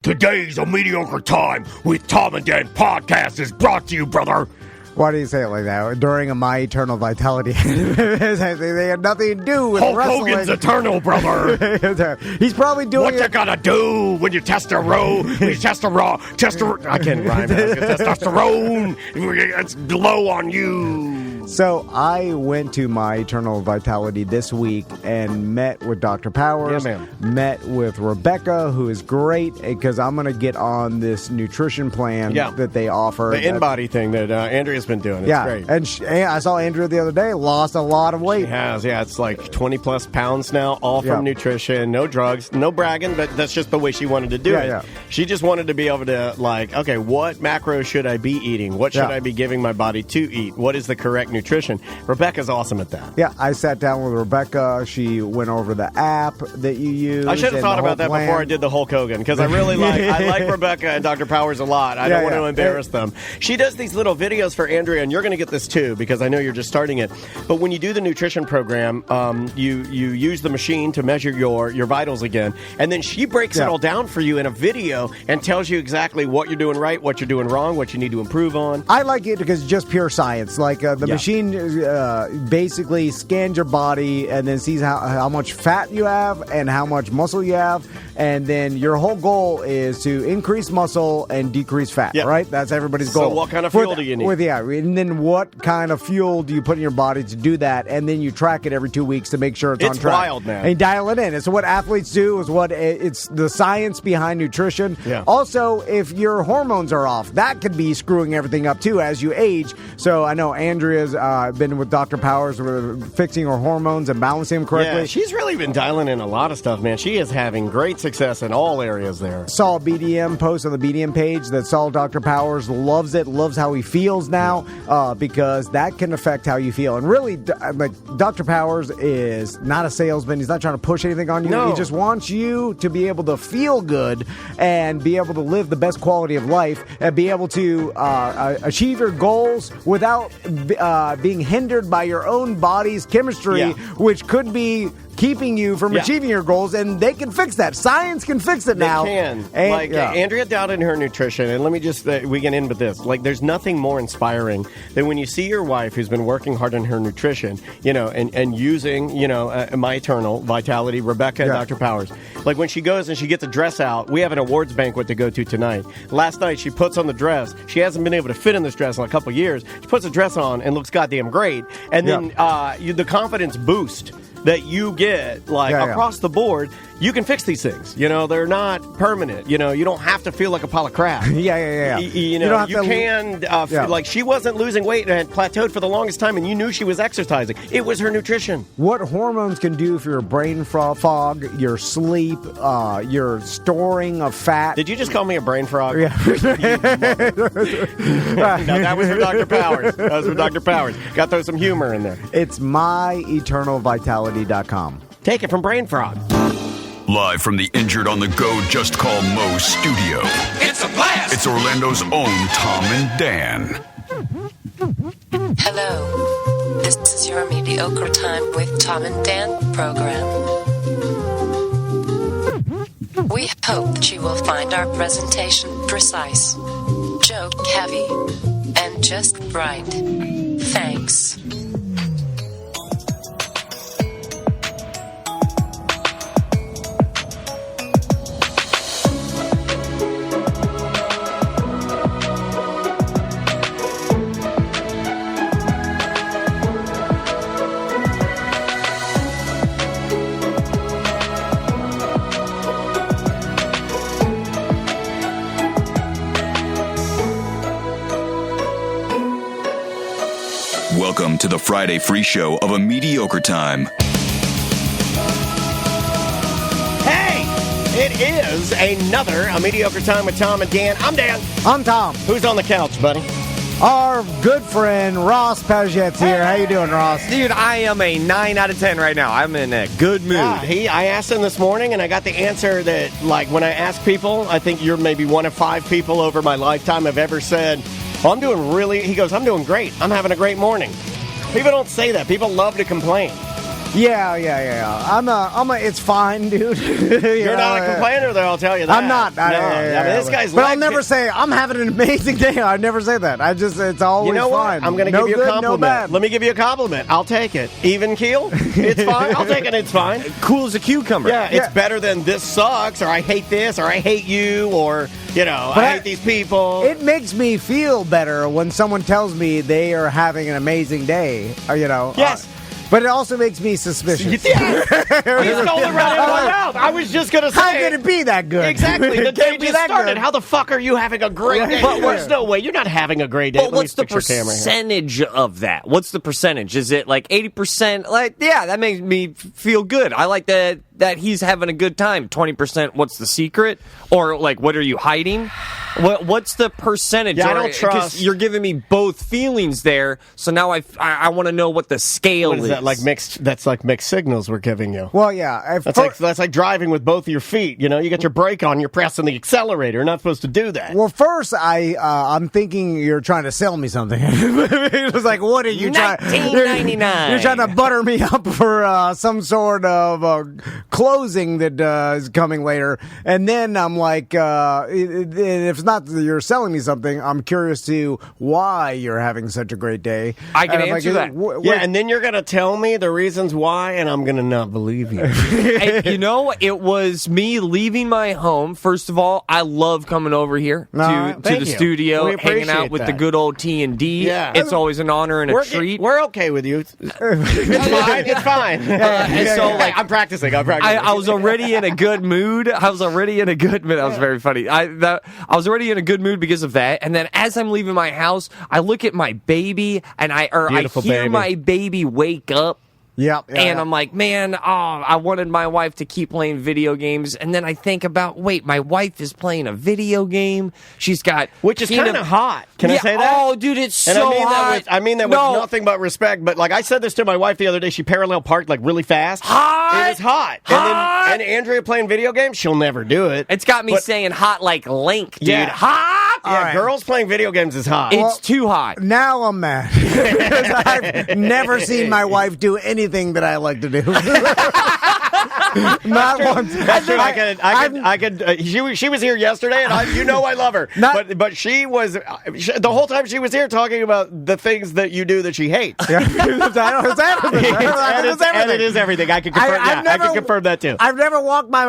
Today's A Mediocre Time with Tom and Dan podcast is brought to you, brother. Why do you say it like that? During a My Eternal Vitality. They had nothing to do with Hulk wrestling. Hogan's eternal, brother. He's probably doing What you gotta do when you test a row? When you test a raw, I can't rhyme. Testosterone. It's low on you. So I went to My Eternal Vitality this week and met with Dr. Powers. Yeah, man. Met with Rebecca, who is great because I'm going to get on this nutrition plan that they offer. The InBody thing that Andrea's been doing. It's great. And I saw Andrea the other day, lost a lot of weight. She has, it's like 20 plus pounds now, all from nutrition, no drugs, no bragging, but that's just the way she wanted to do it. Yeah. She just wanted to be able to, like, okay, what macros should I be eating? What should I be giving my body to eat? What is the correct nutrition? Rebecca's awesome at that. Yeah, I sat down with Rebecca. She went over the app that you use. I should have thought about that before I did the Hulk Hogan, because I really like Rebecca and Dr. Powers a lot. I don't want to embarrass them. She does these little videos for Andrea, and you're going to get this too, because I know you're just starting it. But when you do the nutrition program, you use the machine to measure your vitals again, and then she breaks it all down for you in a video and tells you exactly what you're doing right, what you're doing wrong, what you need to improve on. I like it because it's just pure science. Like the machine basically scans your body and then sees how much fat you have and how much muscle you have, and then your whole goal is to increase muscle and decrease fat, right? That's everybody's goal. So what kind of fuel do you need? And then what kind of fuel do you put in your body to do that, and then you track it every 2 weeks to make sure it's on track. It's wild, man. And dial it in. It's what athletes do. It's the science behind nutrition. Yeah. Also, if your hormones are off, that could be screwing everything up too as you age. So I know Andrea's been with Dr. Powers with fixing her hormones and balancing them correctly. Yeah, she's really been dialing in a lot of stuff, man. She is having great success in all areas there. Saw a BDM post on the BDM page that saw Dr. Powers loves it, loves how he feels now, because that can affect how you feel. And really, like, Dr. Powers is not a salesman. He's not trying to push anything on you. No. He just wants you to be able to feel good and be able to live the best quality of life and be able to achieve your goals without being hindered by your own body's chemistry, which could be keeping you from achieving your goals, and they can fix that. Science can fix it now. They can. Andrea doubted her nutrition, and let me just, we can end with this. Like, there's nothing more inspiring than when you see your wife who's been working hard on her nutrition, and using, My Eternal Vitality, Rebecca and Dr. Powers. Like, when she goes and she gets a dress out, we have an awards banquet to go to tonight. Last night, she puts on the dress. She hasn't been able to fit in this dress in a couple of years. She puts a dress on and looks goddamn great. And then the confidence boost that you get, across the board, you can fix these things. They're not permanent. You don't have to feel like a pile of crap. You can, like, she wasn't losing weight and had plateaued for the longest time, and you knew she was exercising. It was her nutrition. What hormones can do for your brain fog, your sleep, your storing of fat. Did you just call me a brain frog? Yeah. No, that was for Dr. Powers. Got to throw some humor in there. It's myeternalvitality.com. Take it from Brain Frog. Live from the Injured on the Go Just Call Mo studio. It's a blast! It's Orlando's own Tom and Dan. Hello. This is your Mediocre Time with Tom and Dan program. We hope that you will find our presentation precise, joke heavy, and just right. Thanks. Welcome to the Friday free show of A Mediocre Time. Hey! It is another A Mediocre Time with Tom and Dan. I'm Dan. I'm Tom. Who's on the couch, buddy? Our good friend Ross Paget's here. How you doing, Ross? Dude, I am a 9 out of 10 right now. I'm in a good mood. Yeah, I asked him this morning, and I got the answer that, like, when I ask people, I think you're maybe one of 5 people over my lifetime have ever said, well, I'm doing great. I'm having a great morning. People don't say that. People love to complain. Yeah. I'm a. It's fine, dude. You're not a complainer, though. I'll tell you that. I'm not. I mean, this guy's. But I'll never say I'm having an amazing day. I never say that. It's always You know fine. what? I'm going to No give you a good, compliment. No bad. Let me give you a compliment. I'll take it. Even keel? It's fine. I'll take it. It's fine. Cool as a cucumber. Yeah, it's better than this sucks, or I hate this, or I hate you, or, I hate these people. It makes me feel better when someone tells me they are having an amazing day. Yes. But it also makes me suspicious. Yes. You stole it right out of my mouth. I was just going to say. How can it be that good? Exactly. The It day can't be just that started. good. How the fuck are you having a great day? But there's no way. You're not having a great day. But what's the percentage of that? What's the percentage? Is it like 80%? Like, yeah, that makes me feel good. I like that he's having a good time. 20%, what's the secret? Or, like, what are you hiding? What's the percentage? Yeah, I don't trust. 'Cause you're giving me both feelings there, so now I want to know what the scale What is that? Like mixed? That's like mixed signals we're giving you. Well, yeah. That's like driving with both of your feet. You got your brake on, you're pressing the accelerator. You're not supposed to do that. Well, first, I'm thinking you're trying to sell me something. It was like, what are you trying? $19.99. You're trying to butter me up for some sort of closing that is coming later, and then I'm like, if it's not that you're selling me something, I'm curious to why you're having such a great day. I can And I'm answer like, that. Yeah, and then you're going to tell me the reasons why, and I'm going to not believe you. And, it was me leaving my home. First of all, I love coming over here to thank the you. studio, We hanging out appreciate with the that. good old T&D. Yeah. It's always an honor and a treat. We're okay with you. It's fine. It's fine. And so, like, I'm practicing. I was already in a good mood. That was very funny. I was already in a good mood because of that. And then as I'm leaving my house, I look at my baby and I Beautiful hear baby. my baby wake up. And I'm like, man, I wanted my wife to keep playing video games. And then I think about, wait, my wife is playing a video game. She's got... Which is kind of hot. Can I say that? Oh, dude, it's And so I mean hot. I mean that with nothing but respect. But like I said this to my wife the other day, she parallel parked like really fast. Hot! It was hot. Hot! And Andrea playing video games, she'll never do it. It's got me saying hot like Link, dude. Yeah. Hot! Yeah, girls playing video games is hot. It's too hot. Now I'm mad. I've never seen my wife do anything that I like to do. Not once. That's true. I could. She was here yesterday, and I love her. But she was the whole time she was here talking about the things that you do that she hates. Yeah. It's everything. And it is everything. I can confirm. I can confirm that too. I've never walked by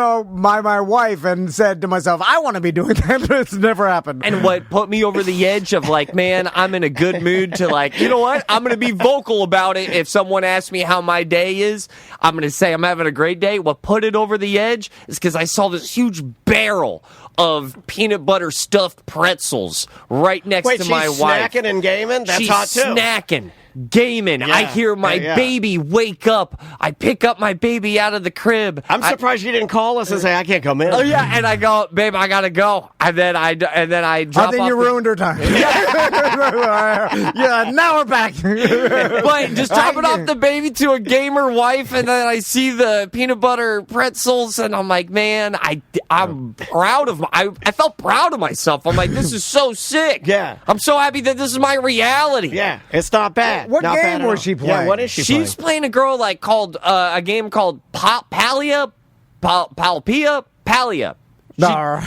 my wife and said to myself, "I want to be doing that." But it's never happened. And what put me over the edge of like, man, I'm in a good mood to like, you know what? I'm going to be vocal about it. If someone asks me how my day is, I'm going to say I'm having a great day. What put it over the edge is because I saw this huge barrel of peanut butter stuffed pretzels right next to my wife. Snacking and gaming? That's she's hot too. Snacking. Gaming. I hear my baby wake up. I pick up my baby out of the crib. I'm surprised you didn't call us and say I can't come in. Oh yeah, and I go, babe, I gotta go, and then I drop. I think you ruined her time. Yeah, now we're back. But just dropping off the baby to a gamer wife, and then I see the peanut butter pretzels, and I'm like, man, I'm proud of I felt proud of myself. I'm like, this is so sick. Yeah, I'm so happy that this is my reality. Yeah, it's not bad. What not game bad was she playing? Yeah, what is she playing? She's playing a girl like called a game called Palia.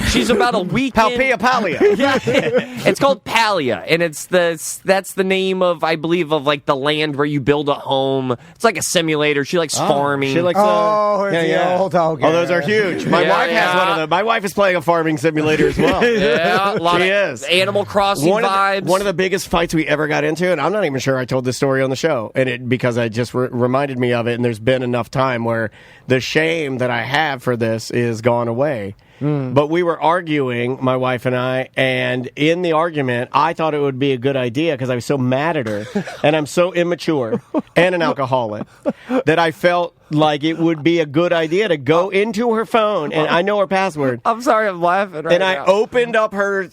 She's about a weekend. Palia. Yeah, it's called Palia, and that's the name of, I believe, of like the land where you build a home. It's like a simulator. She likes farming. She likes those are huge. My wife has one of them. My wife is playing a farming simulator as well. Yeah, a lot she of is. Animal Crossing vibes. One of the biggest fights we ever got into, and I'm not even sure I told this story on the show, and it because I just reminded me of it, and there's been enough time where the shame that I have for this is gone away. But we were arguing, my wife and I, and in the argument, I thought it would be a good idea because I was so mad at her, and I'm so immature and an alcoholic, that I felt like it would be a good idea to go into her phone, and I know her password. I'm sorry, I'm laughing right now. And I opened up her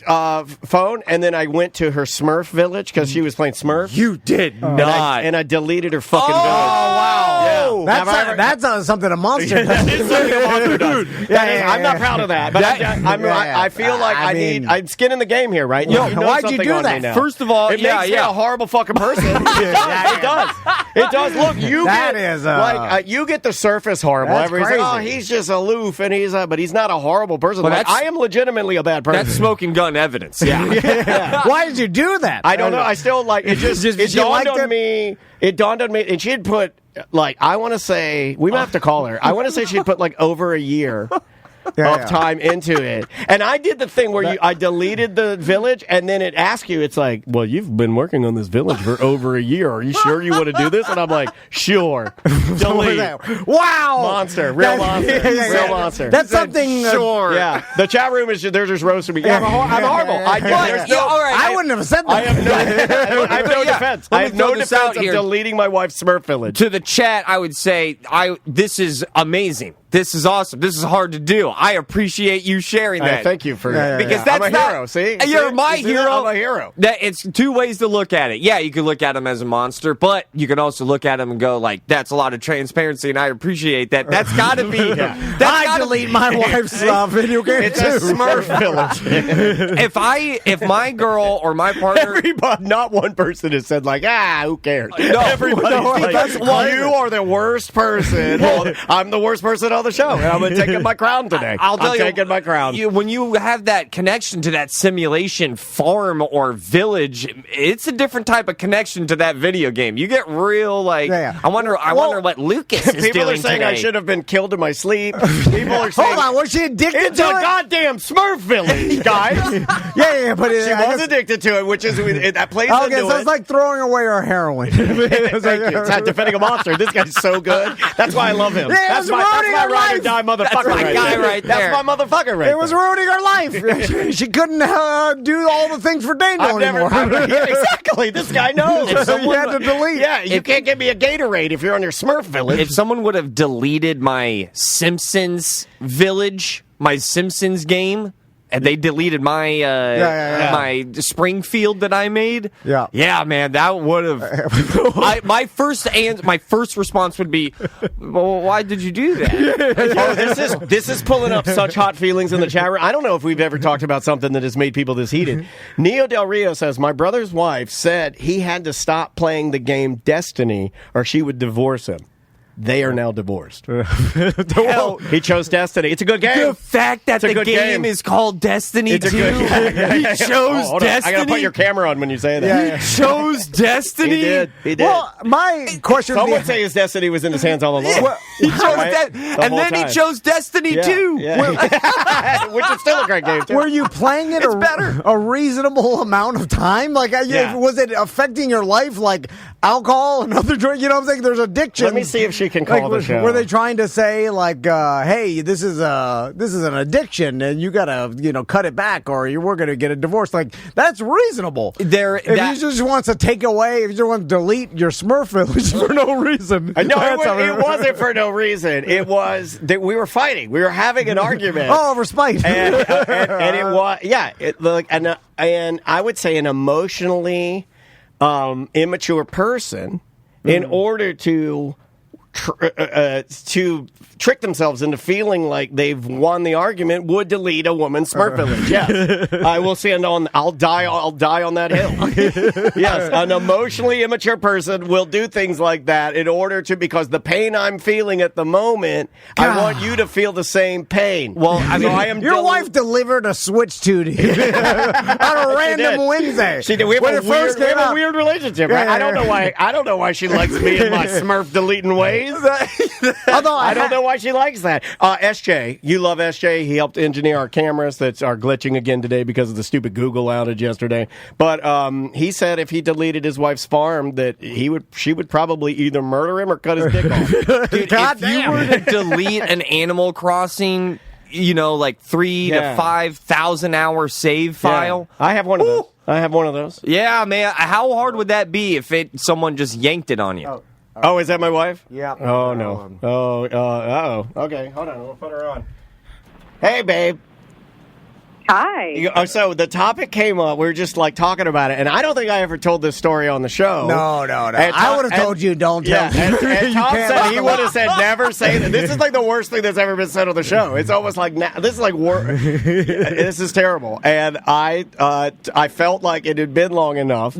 phone, and then I went to her Smurf village because she was playing Smurf. You did not. And I deleted her fucking village. Oh, wow. Yeah. Whoa! That's something a monster does. It's something a monster does. I'm not proud of that, but I feel like I'm skin in the game here, right? Yo, You know why'd you something do on me that? now. First of all, it makes me a horrible fucking person. It does. It does. Look, you That get is, you get the surface horrible. That's Everybody's like, crazy. he's just aloof, and but he's not a horrible person. Well, Like, that's- I am legitimately a bad person. That's smoking gun evidence. Yeah. Why did you do that? I don't know. I still like it. It she dawned liked on it? me. It dawned on me, and she had put like I want to say we might have to call her. I want to say she'd put like over a year. Of time into it, and I did the thing where I deleted the village, and then it asks you, it's like, well, you've been working on this village for over a year. Are you sure you want to do this? And I'm like, sure. Delete. Wow, Monster, real monster, real monster. That's something. Sure. Yeah, the chat room is they're just roasting me. Yeah, I'm horrible. I wouldn't have said that. I have no defense. Let I me have no throw this defense out of here. deleting my wife's Smurf village. To the chat, I would say, this is amazing. This is awesome. This is hard to do. I appreciate you sharing that. Thank you for Because I'm that's a not, hero. See, you're my See that? hero. I'm a hero. That it's two ways to look at it. Yeah, you can look at him as a monster, but you can also look at him and go like, "That's a lot of transparency," and I appreciate that. That's got to be. I delete my wife's video game It's too. a Smurf village. If my girl or my partner. Everybody, not one person has said like, who cares? No, Everybody's like, that's crazy. you are the worst person. Well, I'm the worst person on the show. And I'm taking my crown today. I'll tell I'm you, taking my crown. When you have that connection to that simulation farm or village, it's a different type of connection to that video game. You get real like. Yeah. I wonder what Lucas is People doing are saying today. I should have been killed in my sleep. People are saying, Hold on, was she addicted it's to a it? goddamn Smurf village, guys. Yeah, but She was addicted to it, which is that plays Okay, into so it. it's like throwing away our heroin. Thank you. It's not defending a monster. This guy's so good. That's why I love him. Yeah, that's it's my ruining ride her or life. die motherfucker. That's my right guy there. right there. That's my motherfucker right It was there. ruining her life. She couldn't do all the things for Daniel anymore. Yeah, exactly. This guy knows. So you had to delete. Yeah, you can't give me a Gatorade if you're on your Smurf village. If someone would have deleted my Simpsons village, my Simpsons game, and they deleted my my Springfield that I made, yeah, man, that would have. my first response would be, well, why did you do that? This is pulling up such hot feelings in the chat room. I don't know if we've ever talked about something that has made people this heated. Neo Del Rio says, my brother's wife said he had to stop playing the game Destiny or she would divorce him. They are now divorced. Hell, he chose Destiny. It's a good game. The fact that It's a the good game is called Destiny It's a 2, good he chose hold on. Destiny. I gotta put your camera on when you say that. He chose Destiny. He did. He did. Well, my question Some would would say his destiny was in his hands all along. Well, He chose Right? that, The and whole then he time. chose Destiny 2. Yeah. Which is still a great game, too. Were you playing it a reasonable amount of time? Like, Yeah. was it affecting your life, like alcohol and other drugs? You know what I'm saying? There's addiction. Let me see if she can call the show. Were they trying to say like, hey, this is an addiction, and you gotta cut it back, or we're gonna get a divorce? Like, that's reasonable. If he just wants to take away, if you just want to delete your Smurf village for no reason, No, it wasn't for no reason. It was that we were fighting. We were having an argument. Oh, over spite. and it was and I would say an emotionally immature person in order to trick themselves into feeling like they've won the argument would delete a woman's Smurf village. Yes, I will stand on. I'll die on that hill. Yes, an emotionally immature person will do things like that in order to, because the pain I'm feeling at the moment, I want you to feel the same pain. Well, I mean, your wife delivered a Switch 2 to you on a random Wednesday. She did. We have, When a it first weird, we came have a out. weird relationship. Right? Yeah, I don't know why. I don't know why she likes me and my Smurf deleting ways. Although I don't know why she likes that. SJ, you love SJ. He helped engineer our cameras that are glitching again today because of the stupid Google outage yesterday. But he said if he deleted his wife's farm, that she would probably either murder him or cut his dick off. Dude, if you were to delete an Animal Crossing, like 3,000 to 5,000 hour save file. Yeah. I have one of those. I have one of those. Yeah, man. How hard would that be if someone just yanked it on you? Oh, is that my wife? Yeah. Oh, no. Oh, uh-oh. Okay, hold on. We'll put her on. Hey, babe. Hi. So the topic came up. We were just like talking about it, and I don't think I ever told this story on the show. No. And I would have told you don't tell Yeah, me. and You Tom can't said talk he about would have said never say that. This is like the worst thing that's ever been said on the show. It's almost like this is like this is terrible. And I felt like it had been long enough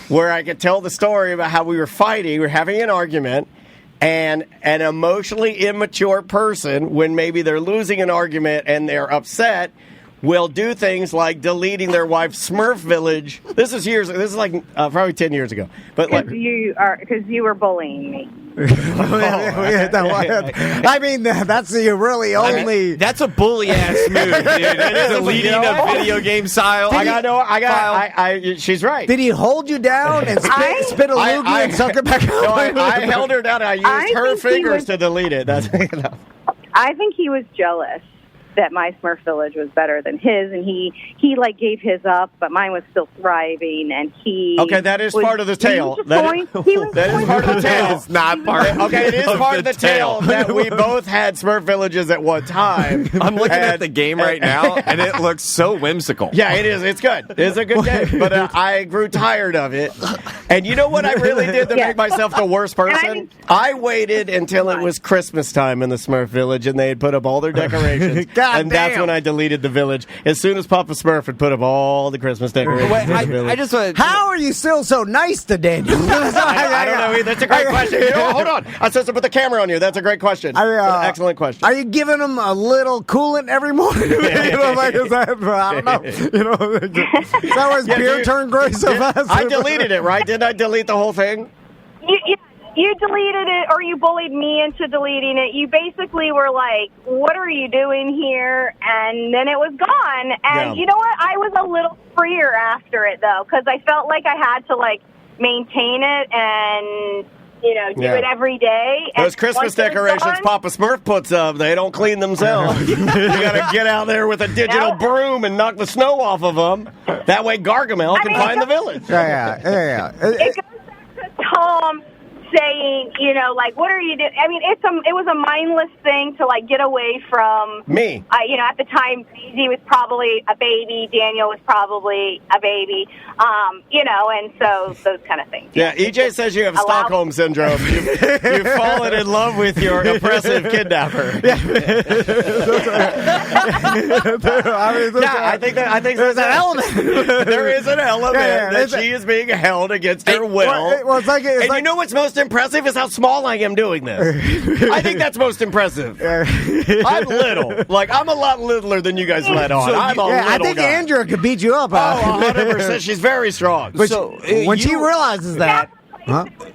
where I could tell the story about how we were fighting, we were having an argument. And an emotionally immature person, when maybe they're losing an argument and they're upset, will do things like deleting their wife's Smurf Village. This is like probably 10 years ago. But like, Because you were bullying me. I mean, that's the really only. That's a bully ass move, dude. Deleting a video game style. she's right. Did he hold you down and spit a loogie and suck it back out? No, I held her down. I used her fingers to delete it. That's I think he was jealous that my Smurf Village was better than his, and he like gave his up, but mine was still thriving, and he that is part of the tale. That is part of the tale. It's not part. Okay, it is part of the tale that we both had Smurf Villages at one time. I'm looking at the game right now, and it looks so whimsical. Yeah, it is. It's good. It's a good game, but I grew tired of it. And you know what I really did to make myself the worst person? I waited until it was Christmas time in the Smurf Village, and they had put up all their decorations. That's when I deleted the village. As soon as Papa Smurf had put up all the Christmas decorations. Wait, I just want. How are you still so nice to Daniel? I don't know. That's a great question. Hold on. I said to put the camera on you. That's a great question. Excellent question. Are you giving him a little coolant every morning? I don't know. Is that why his beard turned gray so fast? I deleted it, right? Didn't I delete the whole thing? You deleted it, or you bullied me into deleting it. You basically were like, what are you doing here? And then it was gone. And you know what? I was a little freer after it, though, because I felt like I had to, like, maintain it and, do it every day. Those Christmas decorations Papa Smurf puts up, they don't clean themselves. You got to get out there with a digital broom and knock the snow off of them. That way Gargamel can find the village. Yeah. It goes back to Tom saying, like, what are you doing? I mean, it was a mindless thing to, like, get away from me. At the time, Daisy was probably a baby, Daniel was probably a baby, and so those kind of things. Yeah, EJ says you have Stockholm Syndrome. You've fallen in love with your oppressive kidnapper. I think there's an element. There is an element that she is being held against her will. And you know what's most impressive is how small I am doing this. I think that's most impressive. I'm little. Like, I'm a lot littler than you guys let on. I'm a little I think guy. Andrea could beat you up. 100%. She's very strong. But when she realizes that...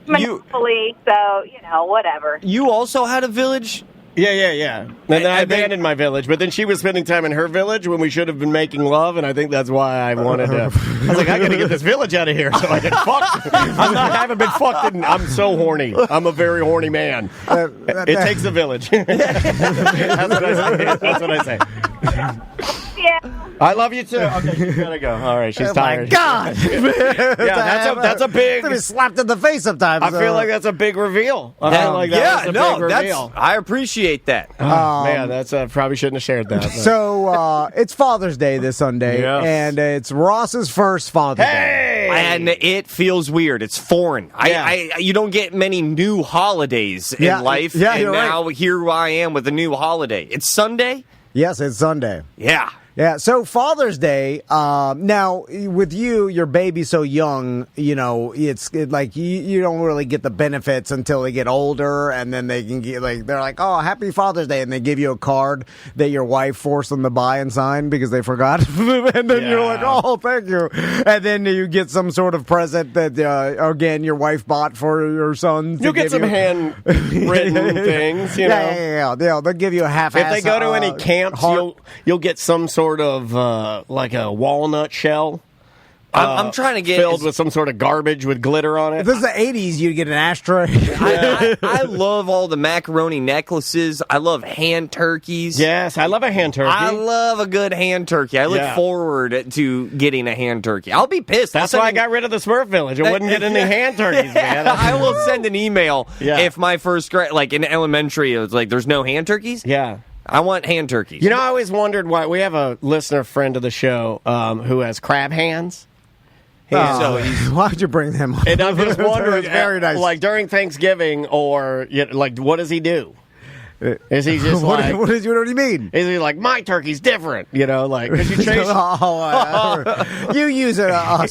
Monopoly, so, whatever. You also had a village? Yeah. And then I abandoned my village, but then she was spending time in her village when we should have been making love, and I think that's why I wanted to. I was like, I got to get this village out of here so I can fuck. I haven't been fucked, and I'm so horny. I'm a very horny man. It takes a village. That's what I say. Yeah. I love you too. Okay, she's gotta go. All right, she's tired. My God! That's a big. To be slapped in the face sometimes. I feel like that's a big reveal. I feel like that was a big reveal. I appreciate that. Man, that's probably shouldn't have shared that. But. So it's Father's Day this Sunday, and it's Ross's first Father's Day. And it feels weird. It's foreign. You don't get many new holidays in life. Yeah, and now here I am with a new holiday. It's Sunday? Yes, it's Sunday. Yeah. Yeah, so Father's Day, now, with your baby so young, it's like you don't really get the benefits until they get older, and then they can get, they're like, oh, happy Father's Day, and they give you a card that your wife forced them to buy and sign because they forgot, and then you're like, oh, thank you, and then you get some sort of present that, again, your wife bought for your son. You'll get some handwritten things, Yeah, they'll give you a half-ass. If they go to any camps, you'll get some sort of like a walnut shell. I'm trying to get filled with some sort of garbage with glitter on it. If this is the 80s, you'd get an ashtray. I love all the macaroni necklaces. I love hand turkeys. Yes, I love a hand turkey. I love a good hand turkey. I look forward to getting a hand turkey. I'll be pissed. That's why I got rid of the Smurf Village. I wouldn't get any hand turkeys, man. I will send an email if my first grade, like in elementary, it was like, there's no hand turkeys? Yeah. I want hand turkeys. You know, I always wondered why we have a listener friend of the show who has crab hands. Why'd you bring them up? And I'm just wondering, very nice. like during Thanksgiving, or like, what does he do? Is he just what like? do you mean? Is he like, my turkey's different? You know, like, because you chase. You use a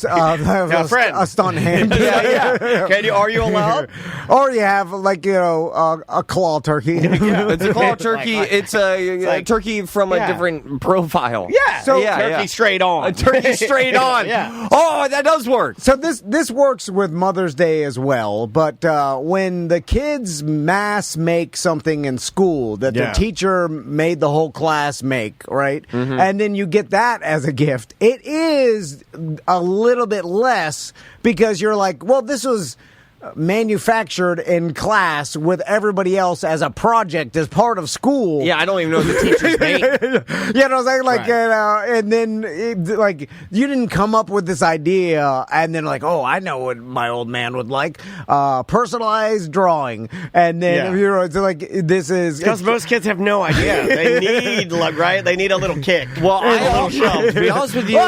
stunt hand. Yeah. Are you allowed? Or you have a claw turkey. It's a claw turkey. It's a turkey from a different profile. Yeah. So turkey straight on. A turkey straight on. Yeah. Oh, that does work. So this works with Mother's Day as well, but when the kids mass make something in school that the teacher made the whole class make, right? Mm-hmm. And then you get that as a gift, it is a little bit less because you're like, well, this was manufactured in class with everybody else as a project as part of school. Yeah, I don't even know what the teachers made. You know what I'm saying? And then you didn't come up with this idea and then I know what my old man would like, personalized drawing. And then it's like this is because most kids have no idea. They need they need a little kick. Well, to be honest with you,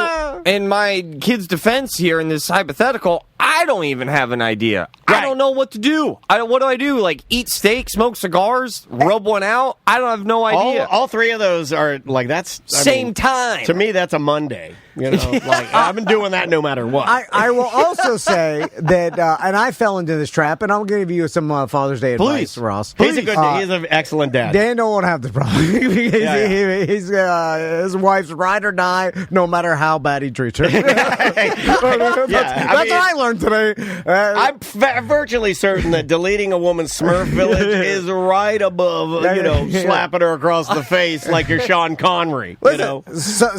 in my kid's defense here in this hypothetical, I don't even have an idea. I don't know what to do. What do I do? Like eat steak, smoke cigars, rub one out? I don't have no idea. All three of those are that's same time. To me, that's a Monday. You know, I've been doing that no matter what. I will also say that, and I fell into this trap, and I'll give you some Father's Day advice, Ross. He's he's an excellent dad. Dan don't have the problem. He's his wife's ride or die, no matter how bad he treats her. That's what I learned today. I'm virtually certain that deleting a woman's Smurf village is right above, slapping her across the face like you're Sean Connery. Listen,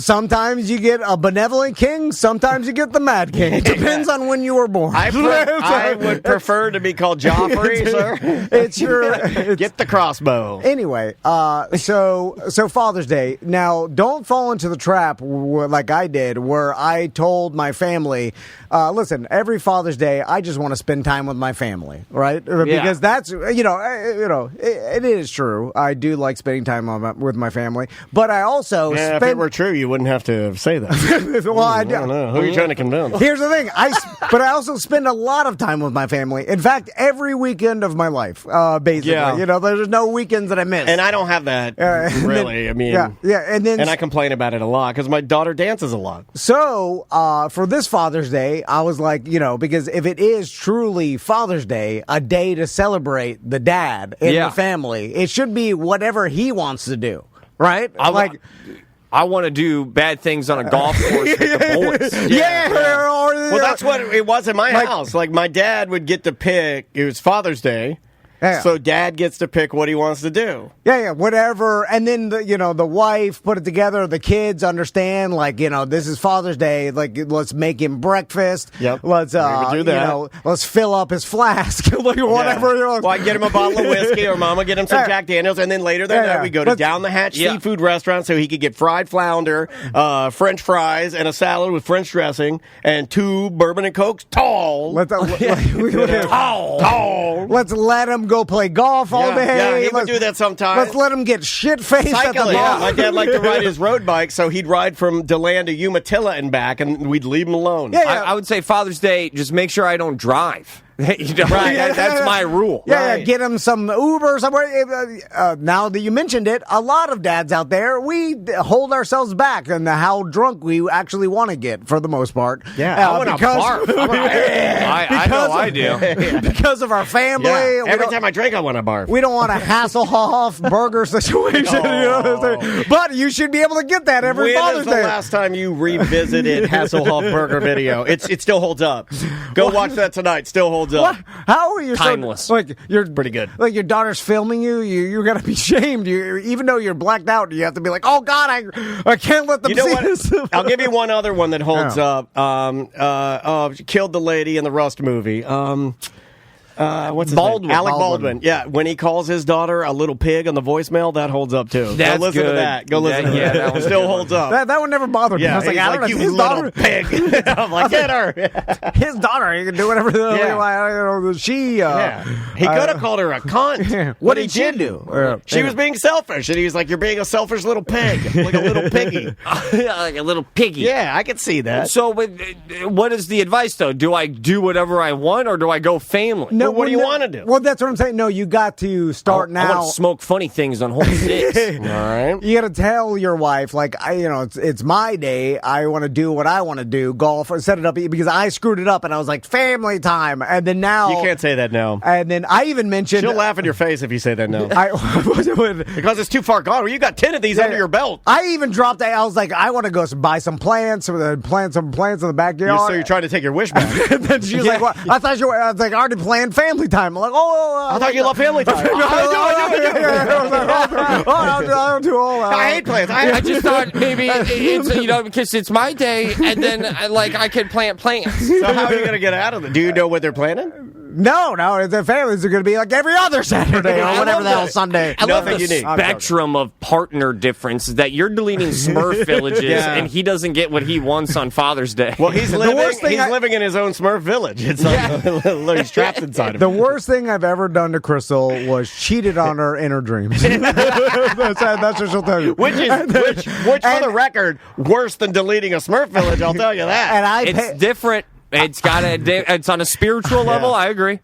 sometimes you get a benevolent king, sometimes you get the mad king. It depends on when you were born. I would prefer to be called Joffrey, sir. It's your get the crossbow. Anyway, so Father's Day. Now, don't fall into the trap like I did, where I told my family, listen, every Father's Day, I just want to spend time with my family, right? Because that's it is true. I do like spending time with my family, but I also if it were true, you wouldn't have to say that. Well, I don't know. Who are you trying to convince? Here's the thing. But I also spend a lot of time with my family. In fact, every weekend of my life, basically. Yeah. There's no weekends that I miss. And I don't have that, really. And I complain about it a lot because my daughter dances a lot. So, for this Father's Day, I was like, because if it is truly Father's Day, a day to celebrate the dad in the family, it should be whatever he wants to do, right? I want to do bad things on a golf course with the boys. Well, that's what it was in my house. Like, my dad would get to pick. It was Father's Day. Yeah. So dad gets to pick what he wants to do. Yeah, whatever. And then the wife put it together. The kids understand, this is Father's Day. Let's make him breakfast. Yep. Let's do that. Let's fill up his flask. Whatever. Yeah. Well, I get him a bottle of whiskey, or Mama get him some Jack Daniels, and then later that night we go to Down the Hatch Seafood Restaurant so he could get fried flounder, French fries, and a salad with French dressing, and 2 bourbon and cokes, tall. Tall. Let's let him go play golf all day. Yeah, he would do that sometimes. Let's let him get shit-faced at the bar. My dad liked to ride his road bike, so he'd ride from DeLand to Umatilla and back, and we'd leave him alone. I would say Father's Day, just make sure I don't drive. That's my rule. Get him some Uber somewhere. Now that you mentioned it, a lot of dads out there, we hold ourselves back on how drunk we actually want to get for the most part. Yeah, I want to barf. I know I do. Because of our family. Yeah. Every time I drink, I want to barf. We don't want a Hasselhoff burger situation. But you should be able to get that every Father's Day. When was the last time you revisited Hasselhoff burger video? It still holds up. Go watch that tonight. Still holds up. What? How are you timeless? So, you're pretty good. Your daughter's filming you. You're gonna be shamed. Even though you're blacked out, you have to be like, "Oh God, I can't let them see this." I'll give you one other one that holds up. She killed the lady in the Rust movie. what's his Baldwin. name? Alec Baldwin. Baldwin. Yeah, when he calls his daughter a little pig on the voicemail, that holds up too. That's Go listen to good. that. Go listen to Yeah, that. that one's Still good. holds up. That one never bothered me. Yeah, I was like, he's I don't know, you his little daughter. pig. I'm like, get her. His daughter, he can do whatever the she. Yeah. He could have called her a cunt. What but he did she didn't. do? She was being selfish, and he was like, "You're being a selfish little pig, like a little piggy." Like a little piggy. Yeah, I could see that. So, what is the advice, though? Do I do whatever I want, or do I go family? Well, what do you want to do? Well, that's what I'm saying. No, you got to start I now. want to smoke funny things on hole 6. All right. You got to tell your wife, like, it's my day. I want to do what I want to do. Golf, or set it up because I screwed it up, and I was like, family time. And then now You can't say that now. And then I even mentioned She'll laugh in your face if you say that now. Because it's too far gone. Well, you got 10 of these under your belt. I even dropped that. I was like, I want to go buy some plants, or plant some plants in the backyard. So you're trying to take your wish back. And then she was like, "What? I thought you were." I was like, "I already planned family time." I'm like, "Oh, I thought you love family time. I I'll do all that. hate plants. I just thought maybe it's because it's my day, and then I could plant plants. So how are you going to get out of it? Do you know what they're planning? No, the families are going to be like every other Saturday or whatever the hell Sunday. I love Nothing the unique. spectrum of partner difference that you're deleting Smurf villages, Yeah. and he doesn't get what he wants on Father's Day. Well, he's worst thing living in his own Smurf village. It's like he's trapped inside of The it. worst thing I've ever done to Crystal was cheated on her in her dreams. That's what she'll tell you. Which for the record, worse than deleting a Smurf village, I'll tell you that. And it's different. It's got it's on a spiritual level. I agree.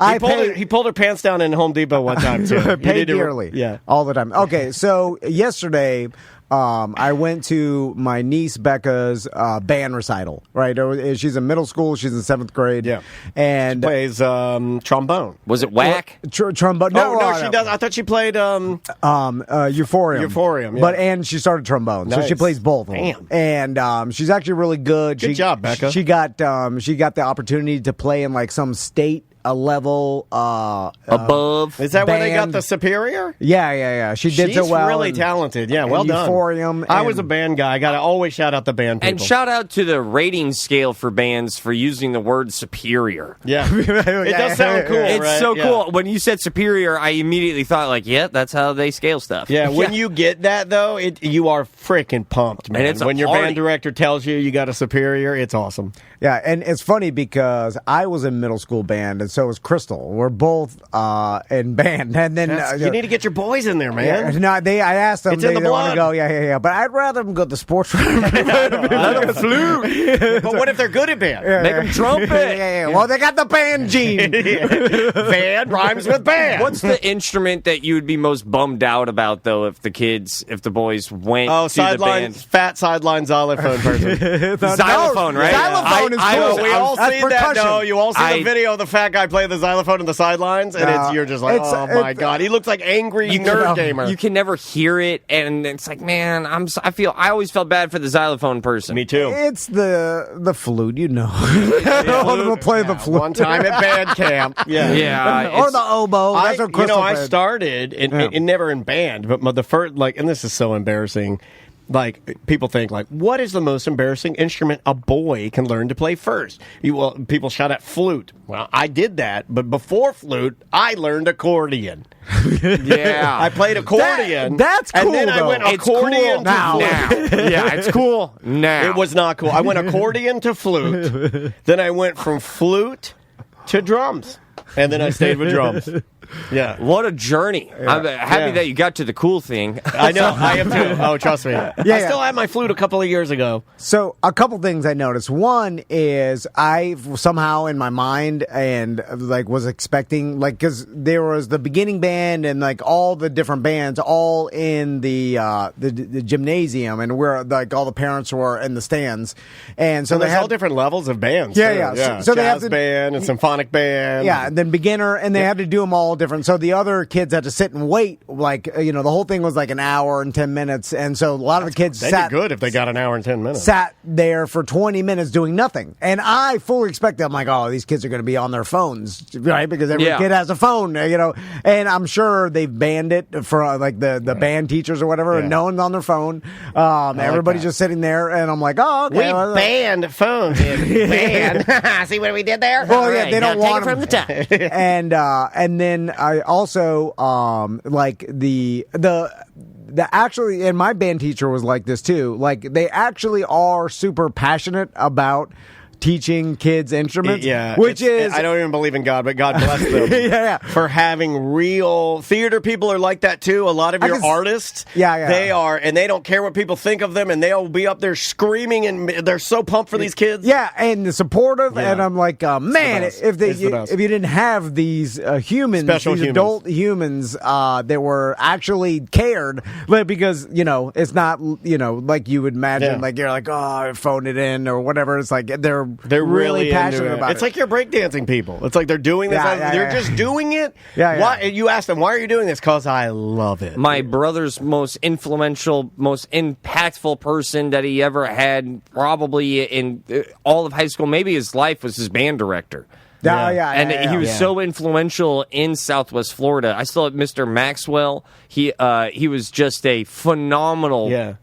He pulled her pants down in Home Depot one time, too. He Paid did it- dearly. Yeah. All the time. Okay, so yesterday, I went to my niece Becca's band recital, right? She's in middle school. She's in 7th grade. Yeah. And Plays trombone. Was it whack? trombone. No, she does. I thought she played. Euphorium. Euphorium, yeah. And she started trombone, so she Nice. plays both of them. Damn. And she's actually really good. Good job, Becca. She got the opportunity to play in like some state level Above. Is that where they got band. the Superior? Yeah. She did She's so well. really and- talented. Yeah, and well done. Euphorium. I was a and- band guy. I got to always shout out the band people. And shout out to the rating scale for bands for using the word superior. Yeah. It does sound cool, It's right? so Yeah. cool. When you said superior, I immediately thought that's how they scale stuff. Yeah, when you get that though, you are freaking pumped, man. And it's a when your party. band director tells you got a superior, it's awesome. Yeah, and it's funny because I was in middle school band, and so was Crystal. We're both in band, and then You need to get your boys in there, man. No, I asked them. It's in the they want to blood. go. Yeah. But I'd rather them go to the sports room. Let them flute. But what if they're good at band? Make them trumpet. Yeah. Well, they got the band gene. Band rhymes with band. What's the instrument that you would be most bummed out about, though, if the boys went to the sideline, band? fat sideline xylophone person. Xylophone, right? Xylophone is cool. We all That's seen that. percussion. No, you all see the video of the fat guy playing the xylophone in the sidelines, and you're just like, oh my god, he looks like angry nerd gamer. You can never hear it, and it's like, man, I always felt bad for the xylophone person. Me too. It's the flute, you know. I want them to play the flute. One time at band camp. Yeah, or the oboe. That's what Crystal I played. started, and never in band, but the first, and this is so embarrassing. Like, people think, what is the most embarrassing instrument a boy can learn to play first? People shout at flute. Well, I did that, but before flute, I learned accordion. yeah. I played accordion. That's And cool, then I though. went It's accordion cool to now. flute. Yeah, it's cool now. It was not cool. I went accordion to flute. Then I went from flute to drums. And then I stayed with drums. Yeah. What a journey. I'm happy that you got to the cool thing. I know. I am too. Oh, trust me. I Yeah. still had my flute a couple of years ago. So a couple things I noticed. One is I somehow in my mind and was expecting because there was the beginning band and all the different bands all in the gymnasium and where all the parents were in the stands, and so And they there's had all different levels of bands. Yeah, too. yeah. So they Jazz have to- band and symphonic band. and then beginner, and they had to do them all all different. So the other kids had to sit and wait. Like, the whole thing was like an hour and 10 minutes. And so a lot of the kids They'd sat be good if they got an hour and 10 minutes. Sat there for 20 minutes doing nothing. And I fully expected, I'm like, oh, these kids are going to be on their phones, right? Because every kid has a phone, and I'm sure they've banned it for like the band teachers or whatever, and no one's on their phone. Everybody's just sitting there, and I'm like, oh, okay. We banned phones. Banned. See what we did there? Well, yeah, they don't want from the top. and then I also like the actually, and my band teacher was like this too. Like, they actually are super passionate about teaching kids instruments. Yeah, which is, I don't even believe in God, but God bless them for having real theater people are like that too. A lot of your artists, they are, and they don't care what people think of them, and they'll be up there screaming, and they're so pumped for these kids. Yeah, and supportive, and I'm like, man, if you didn't have these humans, special these adult humans that were actually cared, like, because it's not like you would imagine, like you're like, oh, phone it in or whatever. It's like they're really passionate about it. It's like you're breakdancing people. It's like they're doing this. They're just doing it. Why? You ask them, why are you doing this? Because I love it. My brother's most influential, most impactful person that he ever had, probably in all of high school, maybe his life, was his band director. And he was so influential in Southwest Florida. I still have Mr. Maxwell. He was just a phenomenal,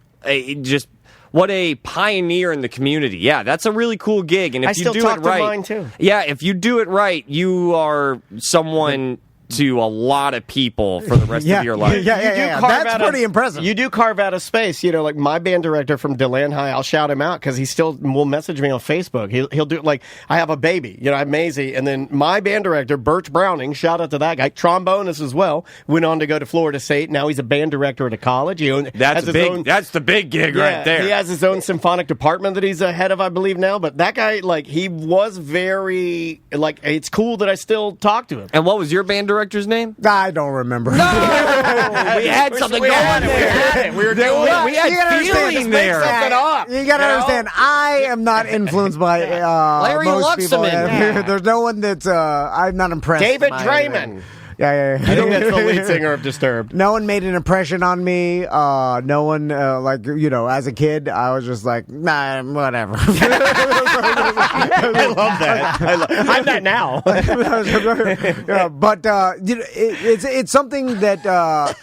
what a pioneer in the community. Yeah, that's a really cool gig. And if you do it right, mine too. Yeah, if you do it right, you are someone to a lot of people for the rest of your life. That's pretty impressive. You do carve out a space. Like my band director from DeLand High, I'll shout him out because he still will message me on Facebook. He'll do, like, I have a baby, I have Maisie, and then my band director, Birch Browning, shout out to that guy, trombonist as well, went on to go to Florida State. Now he's a band director at a college. That's the big gig right there. He has his own symphonic department that he's the head of, I believe, now. But that guy, like, he was very, like, it's cool that I still talk to him. And what was your band director's name? I don't remember. We had something going there. We had feeling there. You got to understand, I am not influenced by Larry most people. Luxman. There's no one that's I'm not impressed. David by Draymond. Yeah. I think that's the lead singer of Disturbed. No one made an impression on me. No one, as a kid, I was just like, nah, whatever. I love that. I'm that now. But it's something that a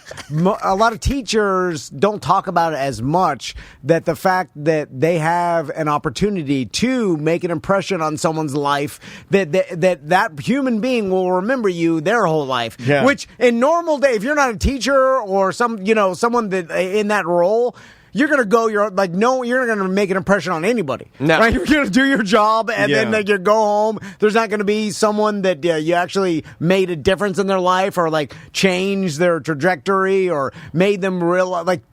lot of teachers don't talk about as much, that the fact that they have an opportunity to make an impression on someone's life, that human being will remember you their whole life. Yeah. Which in normal day, if you're not a teacher or someone that in that role, you're gonna go. You're not gonna make an impression on anybody. No, right? You're gonna do your job, and then you go home. There's not gonna be someone that you actually made a difference in their life, or like changed their trajectory, or made them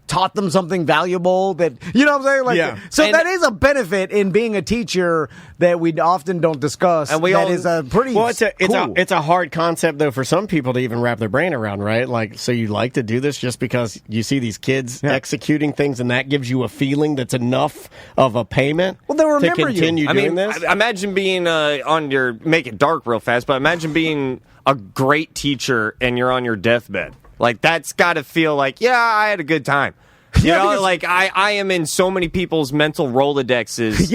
taught them something valuable that, what I'm saying? So that is a benefit in being a teacher that we often don't discuss. And is a pretty it's a hard concept though for some people to even wrap their brain around, right? Like, so you like to do this just because you see these kids executing things, and that gives you a feeling that's enough of a payment. Well, they remember to continue doing this. Imagine being on your, make it dark real fast, but imagine being a great teacher and you're on your deathbed. Like, that's got to feel like, I had a good time. I am in so many people's mental Rolodexes.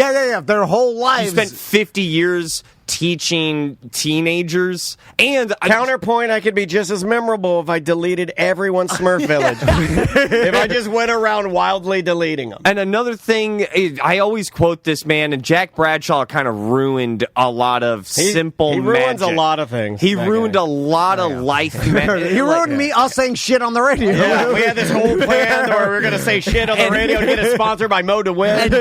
Their whole lives. You spent 50 years teaching teenagers. And counterpoint, I could be just as memorable if I deleted everyone's Smurf Village. If I just went around wildly deleting them. And another thing, I always quote this man, and Jack Bradshaw kind of ruined a lot of simple magic. He ruins a lot of things. He ruined a lot of life magic. He ruined me us saying shit on the radio. Yeah, we had this whole plan where we were going to say shit on the radio and get it sponsored by Mo DeWitt.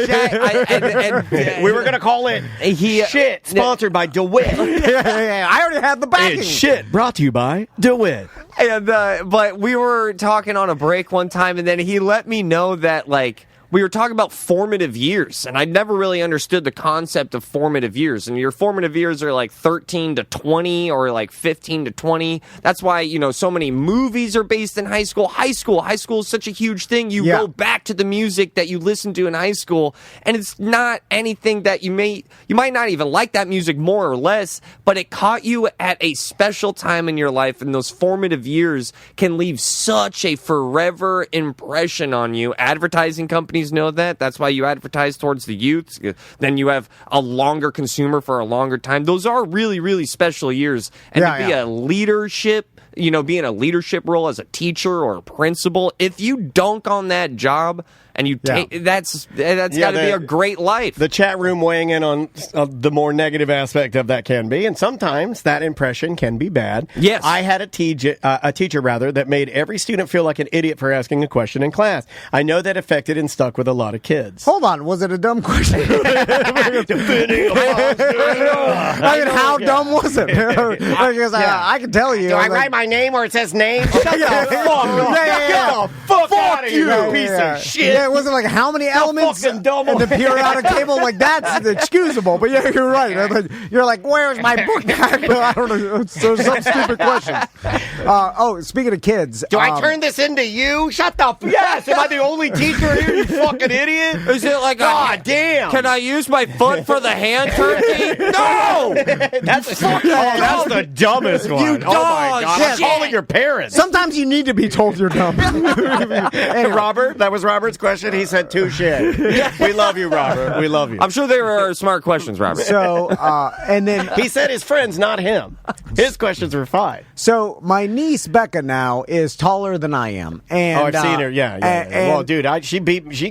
We were going to call it shit, sponsored by DeWitt. I already had the backing. It's shit, brought to you by DeWitt. And but we were talking on a break one time, and then he let me know that, like, we were talking about formative years, and I never really understood the concept of formative years. And your formative years are like 13 to 20 or like 15 to 20. That's why, so many movies are based in high school. High school is such a huge thing. You go back to the music that you listened to in high school, and it's not anything that you might not even like that music more or less, but it caught you at a special time in your life, and those formative years can leave such a forever impression on you. Advertising companies know that. That's why you advertise towards the youth. Then you have a longer consumer for a longer time. Those are really, really special years. And to be a leadership, be in a leadership role as a teacher or a principal, if you dunk on that job and you take that's got to be a great life. The chat room weighing in on the more negative aspect of that can be, and sometimes that impression can be bad. Yes, I had a teacher that made every student feel like an idiot for asking a question in class. I know that affected and stuck with a lot of kids. Hold on, was it a dumb question? How dumb was it? Because I can tell you. Do I write my name where it says name? Shut the fuck up! Get the fuck out of here, you piece of shit! Yeah, it wasn't like how many elements in the periodic table? Like, that's excusable. But yeah, you're right. You're like, where's my book bag? I don't know. So some stupid questions. Speaking of kids. Do I turn this into you? Shut the f***. Yes, am I the only teacher here, you fucking idiot? Is it like God damn. Can I use my foot for the hand turkey? No! That's the dumbest one. You oh my God. I'm calling your parents. Sometimes you need to be told you're dumb. And Robert, that was Robert's question. He said touche. We love you, Robert. We love you. I'm sure they were smart questions, Robert. So, and then he said his friends, not him. His questions were fine. So my niece Becca now is taller than I am. And, I've seen her. Yeah. Well, dude, she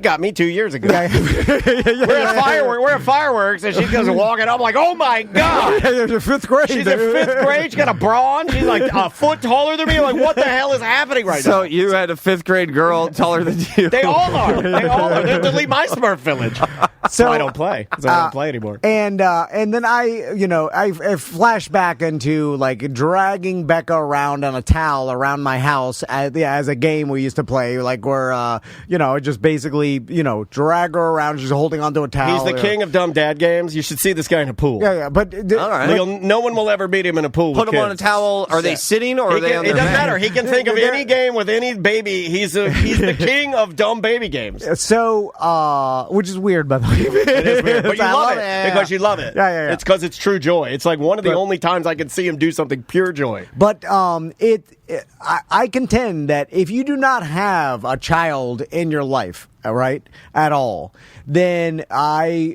got me 2 years ago. We're at fireworks, and she goes walking. I'm like, oh my God. You're fifth grade. She's in fifth grade. She got a bra on. She's like a foot taller than me. Like, what the hell is happening right now? So you had a fifth grade girl taller than you. They all are. They're to leave my Smurf village. So I don't play because I don't play anymore. And then I flash back into like dragging Becca around on a towel around my house as a game we used to play, like where just basically drag her around. She's holding onto a towel. He's the king of dumb dad games. You should see this guy in a pool. Yeah, but all right. No one will ever beat him in a pool. Put him on a towel. Are they sitting or are they on their It doesn't back? matter. He can think of any game with any baby. He's the king of dumb baby games. So, which is weird, by the way. It is weird, but you love it because you love it. Yeah. It's because it's true joy. It's like one of the only times I can see him do something pure joy. But I contend that if you do not have a child in your life, right, at all, then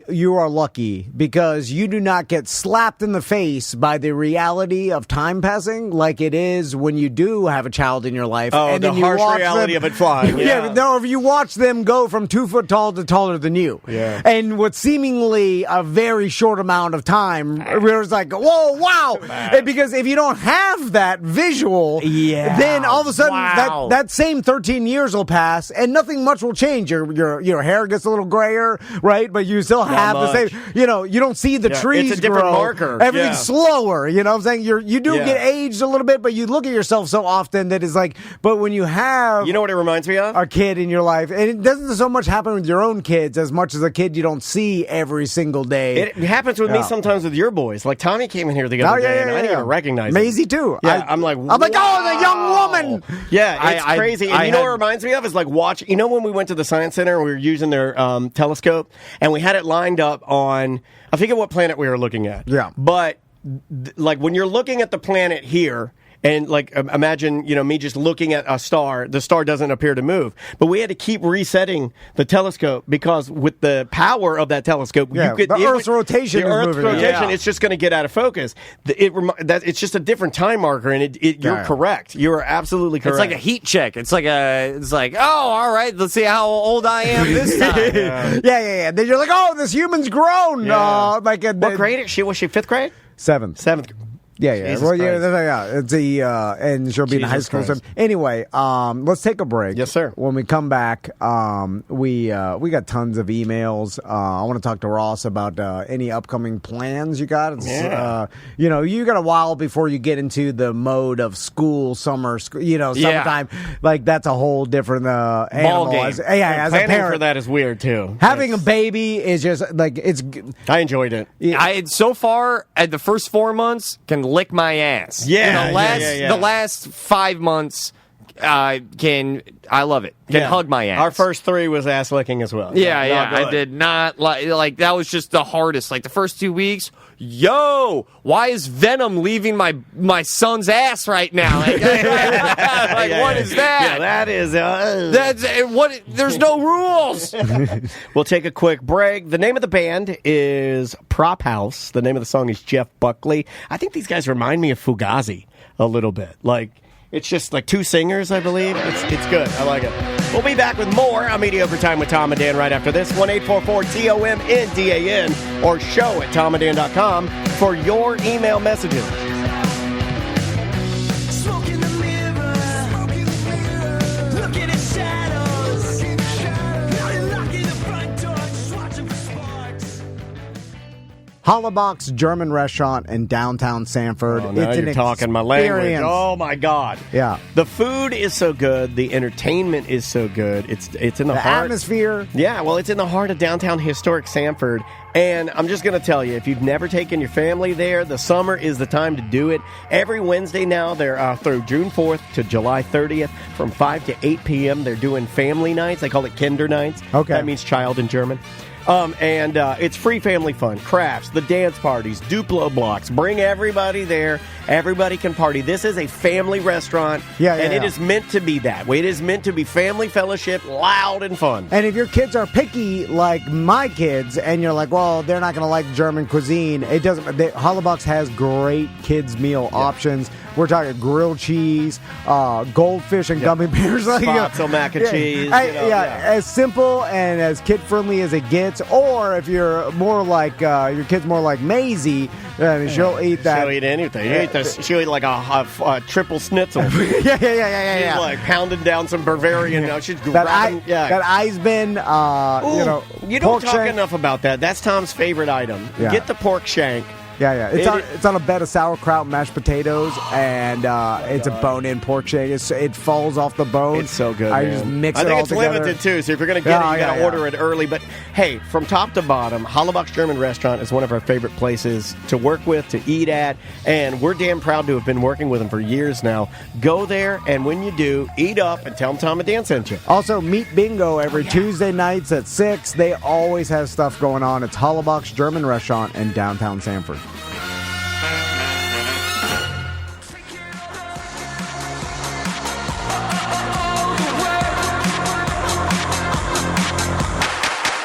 you are lucky because you do not get slapped in the face by the reality of time passing like it is when you do have a child in your life. Oh, and the then you harsh watch reality them, of it flying. Yeah. No, if you watch them go from 2 foot tall to taller than you. Yeah. And with seemingly a very short amount of time, where it's like, whoa, wow. And because if you don't have that visual, then all of a sudden that same 13 years will pass and nothing much will change. Your hair gets a little grayer, right? But you still have the same, you don't see the trees it's a different grow. marker. Everything's slower, you know what I'm saying? You do get aged a little bit, but you look at yourself so often that it's like, but when you have... You know what it reminds me of? A kid in your life, and it doesn't so much happen with your own kids as much as a kid you don't see every single day. It happens with me sometimes with your boys. Like Tommy came in here the other day, and I didn't even recognize him. Maisie too. Yeah, I'm like, oh, the young woman. Yeah, it's crazy. And you know what it reminds me of is like watch. You know when we went to the Science Center and we were using their telescope and we had it lined up on, I forget what planet we were looking at. Yeah, but like when you're looking at the planet here. And like, imagine, me just looking at a star. The star doesn't appear to move, but we had to keep resetting the telescope because with the power of that telescope, the Earth's rotation, it's just going to get out of focus. It's just a different time marker, and you're correct. You are absolutely correct. It's like a heat check. It's like oh, all right, let's see how old I am this time. Yeah. Then you're like, oh, this human's grown. What grade is she? Was she fifth grade? Seventh. Yeah. Jesus Well, Christ. yeah. It's and she'll be in high Jesus school. Christ. So anyway, let's take a break. Yes, sir. When we come back, we got tons of emails. I want to talk to Ross about any upcoming plans you got. It's, you got a while before you get into the mode of summertime. Like that's a whole different animal. game. As a Planning parent, for that is weird too. having a baby is just like it's. I enjoyed it. I had so far at the first 4 months can lick my ass. Yeah, The last 5 months I love it. Can hug my ass. Our first 3 was ass licking as well. Yeah, Not I good. did not like that was just the hardest. Like the first 2 weeks, why is Venom leaving my son's ass right now? Like, what is that? Yeah, that is. That's what. There's no rules. We'll take a quick break. The name of the band is Prop House. The name of the song is Jeff Buckley. I think these guys remind me of Fugazi a little bit. Like, it's just like 2 singers, I believe. It's good. I like it. We'll be back with more on Mediocre Time with Tom and Dan right after this. 1-844-TOMNDAN or show@tomanddan.com for your email messages. Hollabox German restaurant in downtown Sanford. Oh, now it's you're an talking my language. experience. Oh my God! Yeah. The food is so good. The entertainment is so good. It's in the The heart. atmosphere. Yeah, well, it's in the heart of downtown historic Sanford. And I'm just going to tell you, if you've never taken your family there, the summer is the time to do it. Every Wednesday now, they're through June 4th to July 30th from 5 to 8 p.m. They're doing family nights. They call it Kinder nights. Okay. That means child in German. And it's free family fun, crafts, the dance parties, Duplo blocks. Bring everybody there. Everybody can party. This is a family restaurant, it is meant to be that way. It is meant to be family fellowship, loud and fun. And if your kids are picky like my kids, and you're like, well, they're not going to like German cuisine, it doesn't. Hollabox has great kids meal options. We're talking grilled cheese, goldfish and gummy bears, Spatzel mac and cheese. As simple and as kid friendly as it gets. Or if you're more like your kid's more like Maisie, she'll eat that. She'll eat anything. She'll eat like a triple schnitzel. Yeah. She's like pounding down some Bavarian. She's grabbing. That Eisbein, You don't pork talk shank. enough about that. That's Tom's favorite item. Yeah. Get the pork shank. Yeah. It's on a bed of sauerkraut, mashed potatoes, and it's a bone-in pork shank. It falls off the bone. It's so good. I man. just mix I it think all it's together. limited too. So if you're going to get it, you got to order it early. But hey, from top to bottom, Hollabox German Restaurant is one of our favorite places to work with, to eat at, and we're damn proud to have been working with them for years now. Go there, and when you do, eat up and tell them Tom and Dan sent you. Also, Meat Bingo every Tuesday nights at 6. They always have stuff going on. It's Hollabox German Restaurant in downtown Sanford.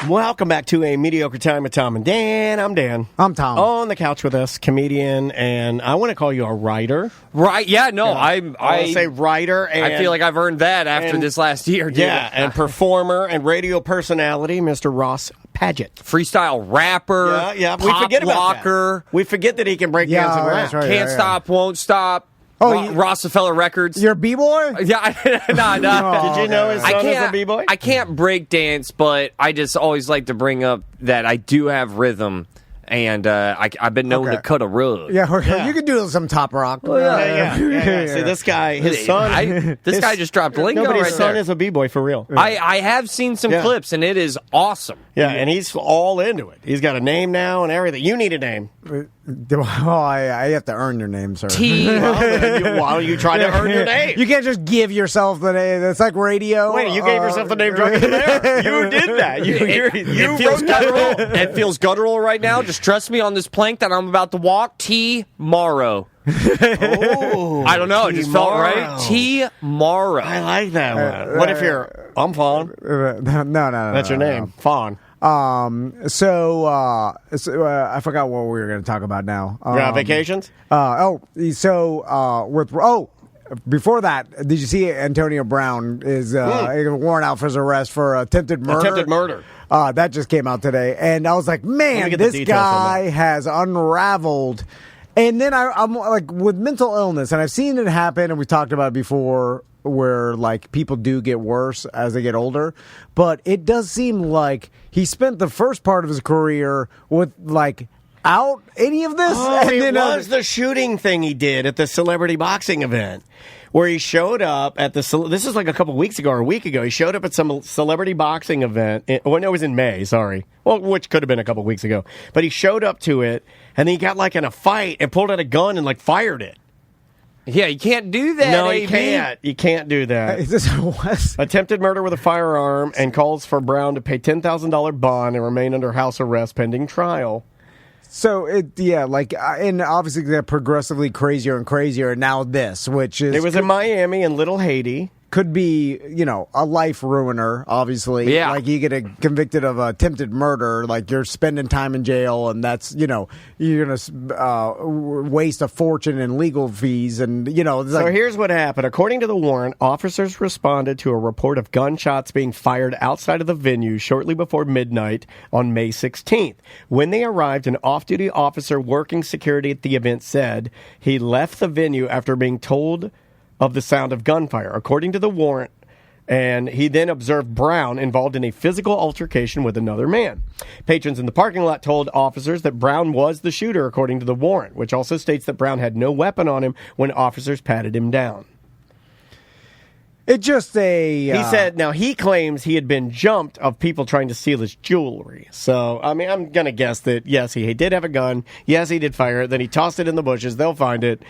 Welcome back to a Mediocre Time with Tom and Dan. I'm Dan. I'm Tom. On the couch with us, comedian, and I want to call you a writer. Right? Yeah. No. I say writer, and I feel like I've earned that after and- this last year. Dude. Yeah, and performer and radio personality, Mr. Ross Padgett. Freestyle rapper. Yeah, we pop forget about locker. that. We forget that he can break dance and rap. that's right. Can't stop, won't stop. Oh, Rockefeller Records. You're a B-boy? Yeah, no. Did you know his son is a b-boy? I can't break dance, but I just always like to bring up that I do have rhythm, and I've been known to cut a rug. Yeah, you can do some top rock. Yeah. See, this guy, his son... This guy just dropped lingo Nobody's right son there. is a b-boy for real. I have seen some clips, and it is awesome. Yeah, and he's all into it. He's got a name now and everything. You need a name. Well, I have to earn your name, sir. Why don't you try to earn your name? You can't just give yourself the name. It's like radio. Wait, you gave yourself the name Drunken there? You did that. You It feels wrote that rule. guttural. It feels guttural right now. Just trust me on this plank that I'm about to walk. T-Morrow. Oh, I don't know. It just felt T-Morrow. right. T-Morrow. I like that one. What if you're... I'm Fawn. No. That's your name. Fawn. So I forgot what we were going to talk about now. Vacations? Before that, did you see Antonio Brown is warrant out for his arrest for attempted murder? Attempted murder. That just came out today, and I was like, Let me man, get the this details on guy has unraveled And then I'm like, with mental illness, and I've seen it happen, and we've talked about it before, where like people do get worse as they get older. But it does seem like he spent the first part of his career with like out any of this. Oh, and it then, was the shooting thing he did at the celebrity boxing event, where he showed up at the. This is like a couple weeks ago or a week ago. He showed up at some celebrity boxing event. Well, no, it was in May. Sorry, well, which could have been a couple weeks ago. But he showed up to it, and then he got like in a fight and pulled out a gun and like fired it. Yeah, you can't do that. No, AB. you can't. You can't do that. Is this what? Attempted murder with a firearm, and calls for Brown to pay $10,000 bond and remain under house arrest pending trial. So and obviously they're progressively crazier and crazier. And now this, which is It was in Miami in Little Haiti. could be, a life ruiner, obviously. Yeah. Like you get convicted of attempted murder, like you're spending time in jail, and that's, you're going to waste a fortune in legal fees. And, it's So like, here's what happened. According to the warrant, officers responded to a report of gunshots being fired outside of the venue shortly before midnight on May 16th. When they arrived, an off-duty officer working security at the event said he left the venue after being told of the sound of gunfire, according to the warrant. And he then observed Brown involved in a physical altercation with another man. Patrons in the parking lot told officers that Brown was the shooter, according to the warrant, which also states that Brown had no weapon on him when officers patted him down. it's just He said, now he claims he had been jumped of people trying to steal his jewelry. So, I mean, I'm going to guess that, yes, he did have a gun. Yes, he did fire it. Then he tossed it in the bushes. They'll find it.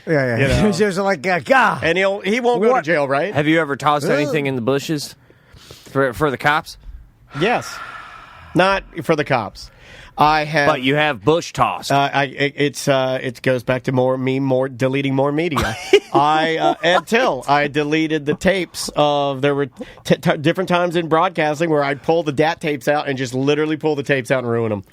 Yeah. You know. It's just like, God. And he won't go to jail, right? Have you ever tossed anything in the bushes for the cops? Yes. Not for the cops. I have. But you have bush tossed. It goes back to more deleting more media. Ed Till, I deleted the tapes of, there were different times in broadcasting where I'd pull the DAT tapes out and just literally pull the tapes out and ruin them.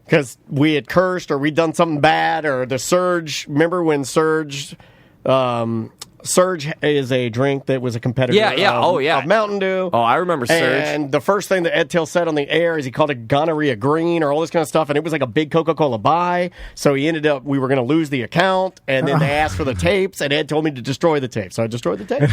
Because we had cursed or we'd done something bad, or the Surge. Remember when Surge is a drink that was a competitor of Mountain Dew. Oh, I remember Surge. And the first thing that Ed Till said on the air is he called it gonorrhea green or all this kind of stuff, and it was like a big Coca-Cola buy. So we were going to lose the account, and then they asked for the tapes, and Ed told me to destroy the tapes. So I destroyed the tapes.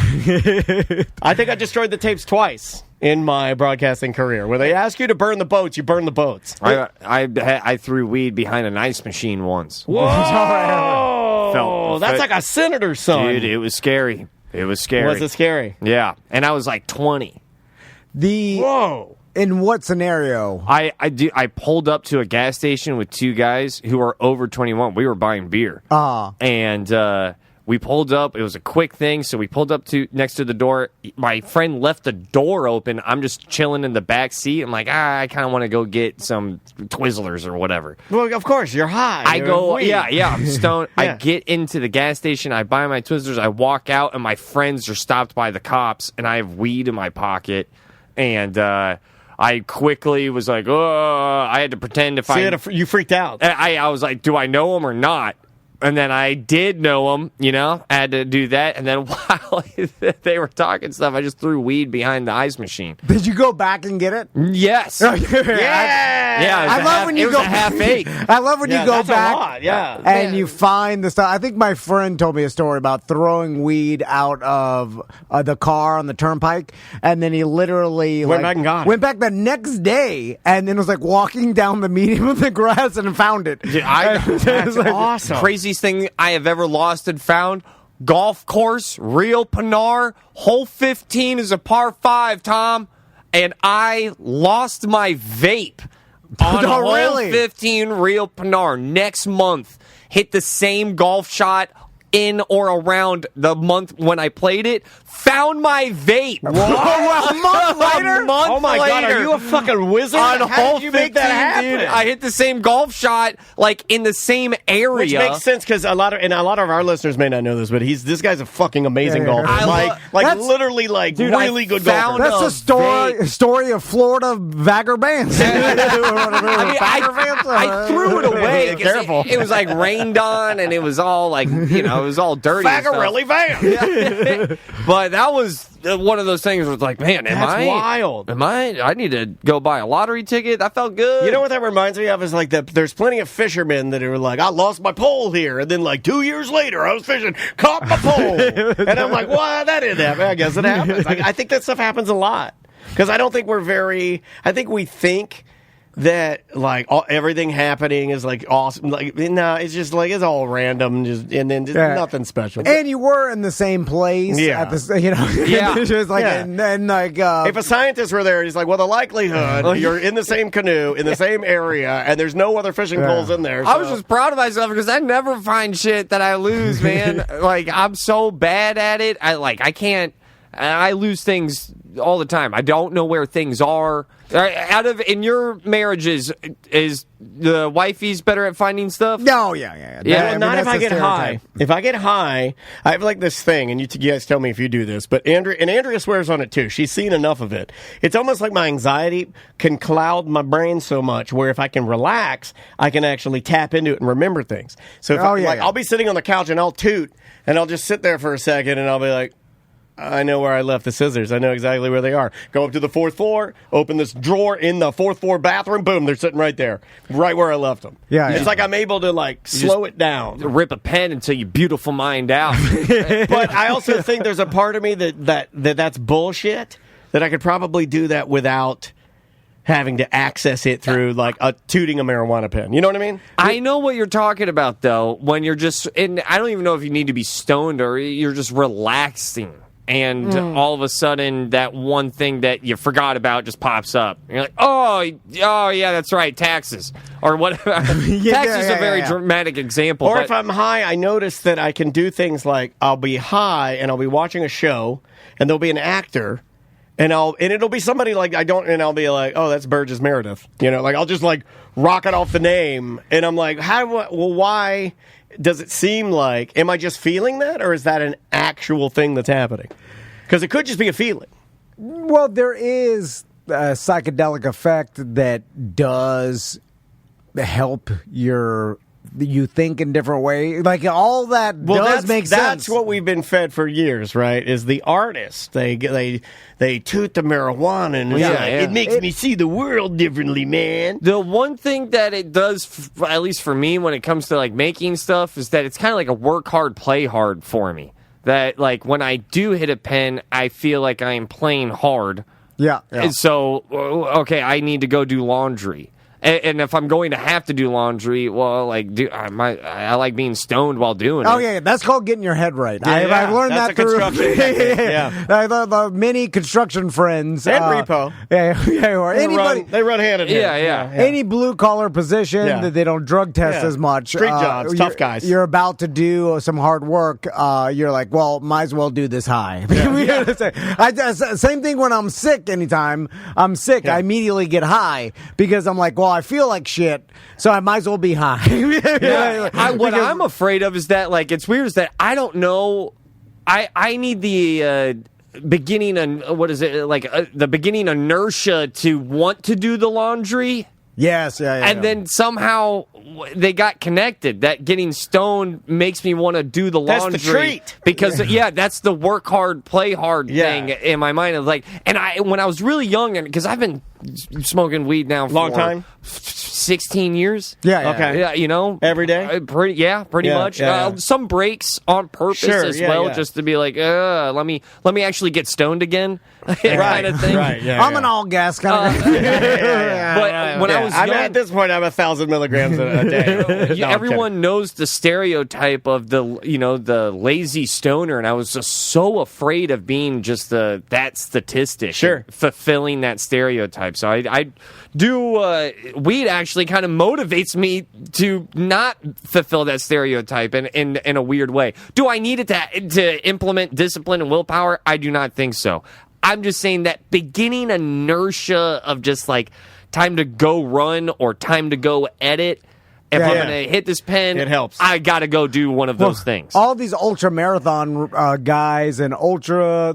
I think I destroyed the tapes twice in my broadcasting career. Where they ask you to burn the boats, you burn the boats. I threw weed behind an ice machine once. Whoa! That's like a senator's son. Dude, it was scary. It was scary. Was it scary? Yeah. And I was like 20. Whoa! In what scenario? I pulled up to a gas station with two guys who are over 21. We were buying beer. And we pulled up. It was a quick thing, so we pulled up to next to the door. My friend left the door open. I'm just chilling in the back seat. I'm like, I kind of want to go get some Twizzlers or whatever. Well, of course, you're high. I'm stoned. Yeah. I get into the gas station. I buy my Twizzlers. I walk out, and my friends are stopped by the cops, and I have weed in my pocket. And I quickly was like, I had to pretend you freaked out. I was like, do I know him or not? And then I did know him, I had to do that. And then while they were talking stuff, I just threw weed behind the ice machine. Did you go back and get it? Yes. Yeah. Yeah, I love when you go a half eight. I love when you go that's back a lot, yeah. and you find the stuff. I think my friend told me a story about throwing weed out of the car on the turnpike, and then he literally Went back and got it. went back the next day, and then was like walking down the median of the grass and found it. That's awesome. Craziest thing I have ever lost and found. Golf course, Rio Pinar, hole 15 is a par 5, Tom, and I lost my vape on Oh, hole really? 15 Rio Pinar next month. Hit the same golf shot in or around the month when I played it. Found my vape. A month later? A month Oh my God, later. are you a fucking wizard? On How hole did you make that 15, happen? dude, I hit the same golf shot, like in the same area. Which makes sense because a lot of our listeners may not know this, but this guy's a fucking amazing golfer. That's- Literally, really good found golfer. That's the story of Florida vagabonds. I threw it away. 'cause Careful. It was like rained on, and it was all like, it was all dirty. and stuff. Fagarelli van. But that was one of those things where it's like, man, That's wild. I need to go buy a lottery ticket. That felt good. You know what that reminds me of is like there's plenty of fishermen that are like, I lost my pole here, and then like 2 years later I was fishing, caught my pole, and I'm like, well, that didn't happen. I guess it happens. Like, I think that stuff happens a lot because I don't think I think we think that like everything happening is like awesome. Like no, it's just like it's all random, and then nothing special. And you were in the same place Yeah. at the, you know, Yeah. it's just like, Yeah. and like, if a scientist were there, he's like, well, the likelihood you're in the same canoe in the same area, and there's no other fishing poles in there. I was so- just proud of myself because I never find shit that I lose, man. Like I'm so bad at it. I can't. I lose things all the time. I don't know where things are. In your marriages, is the wifey's better at finding stuff? no, yeah. Yeah, I mean, not if that's I the get high. stereotype. If I get high, I have like this thing, and you guys tell me if you do this, but Andrea swears on it too. She's seen enough of it. It's almost like my anxiety can cloud my brain so much where if I can relax, I can actually tap into it and remember things. So if I'll be sitting on the couch and I'll toot, and I'll just sit there for a second, and I'll be like, I know where I left the scissors. I know exactly where they are. Go up to the 4th floor, open this drawer in the 4th floor bathroom. Boom, they're sitting right there, right where I left them. Yeah, It's yeah. like I'm able to like slow it down. Rip a pen until you beautiful mind out. But I also think there's a part of me that's bullshit. That I could probably do that without having to access it through like tooting a marijuana pen. You know what I mean? I know what you're talking about, though, when you're just, and I don't even know if you need to be stoned or you're just relaxing. And all of a sudden, that one thing that you forgot about just pops up. And you're like, oh, yeah, that's right, taxes. Or whatever. Taxes is a very dramatic example. Or but if I'm high, I notice that I can do things like I'll be high and I'll be watching a show and there'll be an actor and it'll be somebody like I'll be like, oh, that's Burgess Meredith. You know, like I'll just like rocket off the name and I'm like, why does it seem like, am I just feeling that or is that an actual thing that's happening? Because it could just be a feeling. Well, there is a psychedelic effect that does help you think in different ways. Like all that does make sense. That's what we've been fed for years, right? Is the artists they toot the marijuana and it makes me see the world differently, man. the one thing that it does, at least for me, when it comes to like making stuff, is that it's kind of like a work hard, play hard for me. That like when I do hit a pen, I feel like I am playing hard. Yeah. And so, okay, I need to go do laundry. And if I'm going to have to do laundry, well, like, I like being stoned while doing it. Oh yeah, that's called getting your head right. Yeah, I've learned that's that a through construction technique, yeah. the many construction friends And repo. or anybody. They run hand in hand. Yeah. Any blue collar position Yeah. that they don't drug test Yeah. as much. Street jobs, tough you're- guys. You're about to do some hard work. You're like, well, might as well do this high. Same thing when I'm sick. Anytime I'm sick, I immediately get high because I'm like, well, I feel like shit, so I might as well be high. What I'm afraid of is that, like, it's weird is that I don't know. I need the beginning, the beginning inertia to want to do the laundry. Yes, And then somehow they got connected. That getting stoned makes me want to do the That's laundry. the treat. Because, that's the work hard, play hard thing in my mind. Of like, and when I was really young, because I've been smoking weed now for Long time? 16 years. Yeah. Okay. Yeah, you know, Every day? pretty much. Yeah. Some breaks on purpose Sure, as yeah, well, yeah. just to be like, let me actually get stoned again, kind of thing. Right, yeah. I'm an all gas kind of guy. But when I was young, at this point, I'm 1,000 milligrams a day. No, I'm everyone knows the stereotype of the lazy stoner, and I was just so afraid of being just that statistic, Sure. fulfilling that stereotype. So I do weed actually kind of motivates me to not fulfill that stereotype in a weird way. Do I need it to implement discipline and willpower? I do not think so. I'm just saying that beginning inertia of just like time to go run or time to go edit, If I'm Yeah. going to hit this pen, It helps. I got to go do one of those things. All these ultra marathon guys and ultra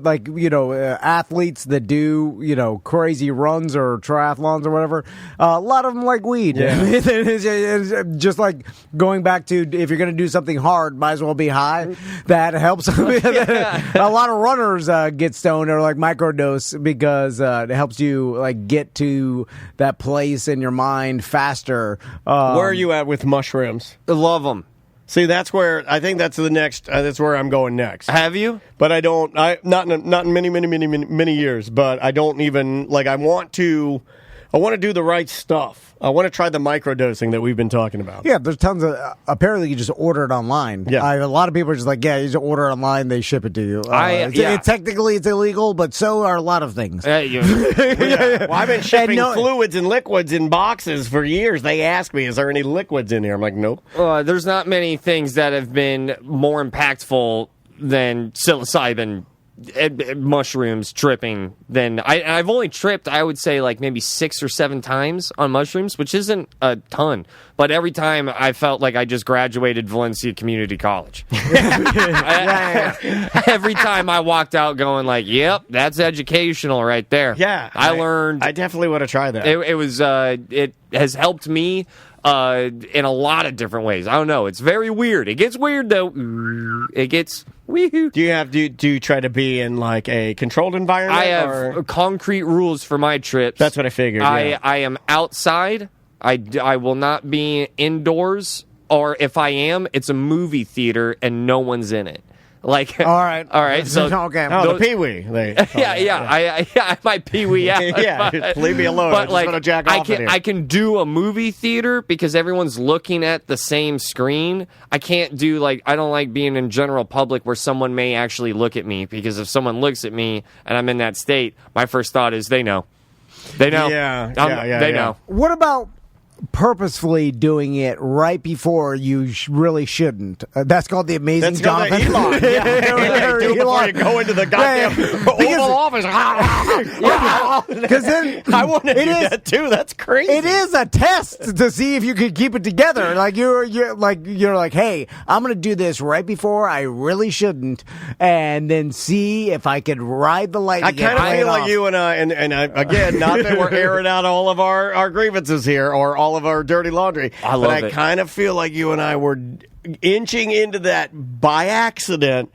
athletes that do crazy runs or triathlons or whatever. A lot of them like weed. Yeah. It's just like going back to if you're going to do something hard, might as well be high. That helps. A lot of runners get stoned or like microdose because it helps you like get to that place in your mind faster. Where are you at with mushrooms? I love them. See, that's where I think that's the next. That's where I'm going next. Have you? But I don't. Not in many years. But I don't even like. I want to do the right stuff. I want to try the microdosing that we've been talking about. Yeah, there's tons of. Apparently, you just order it online. Yeah. A lot of people are just like, yeah, you just order it online, they ship it to you. Technically, it's illegal, but so are a lot of things. Well, I've been shipping fluids and liquids in boxes for years. They ask me, "Is there any liquids in here?" I'm like, "Nope." There's not many things that have been more impactful than psilocybin mushrooms tripping. Than I've only tripped, I would say, like maybe 6 or 7 times on mushrooms, which isn't a ton. But every time I felt like I just graduated Valencia Community College. Every time I walked out going like, yep, that's educational right there. Yeah. I learned. I definitely want to try that. It has helped me in a lot of different ways. I don't know. It's very weird. It gets weird, though. It gets wee-hoo. Do you try to be in like a controlled environment? I have or? concrete rules for my trips. That's what I figured. Yeah. I am outside. I will not be indoors. Or if I am, it's a movie theater and no one's in it. Like, all right. So okay. Oh, the Pee-wee. I might Pee-wee out. Yeah, but, leave me alone. But I just like, want to jack off in here. I can do a movie theater because everyone's looking at the same screen. I can't do I don't like being in general public where someone may actually look at me, because if someone looks at me and I'm in that state, my first thought is they know. They know. They know. What about purposefully doing it right before you really shouldn't? That's called the amazing That's called Jonathan. the Elon. Yeah. Do it before you go into the goddamn Oval Office. Because then I want to do that too. That's crazy. It is a test to see if you can keep it together. Like you're like, hey, I'm going to do this right before I really shouldn't, and then see if I could ride the lightning. I kind of feel like you and I, again, not that we're airing out all of our grievances here or all of our dirty laundry, but I kind of feel like you and I were inching into that by accident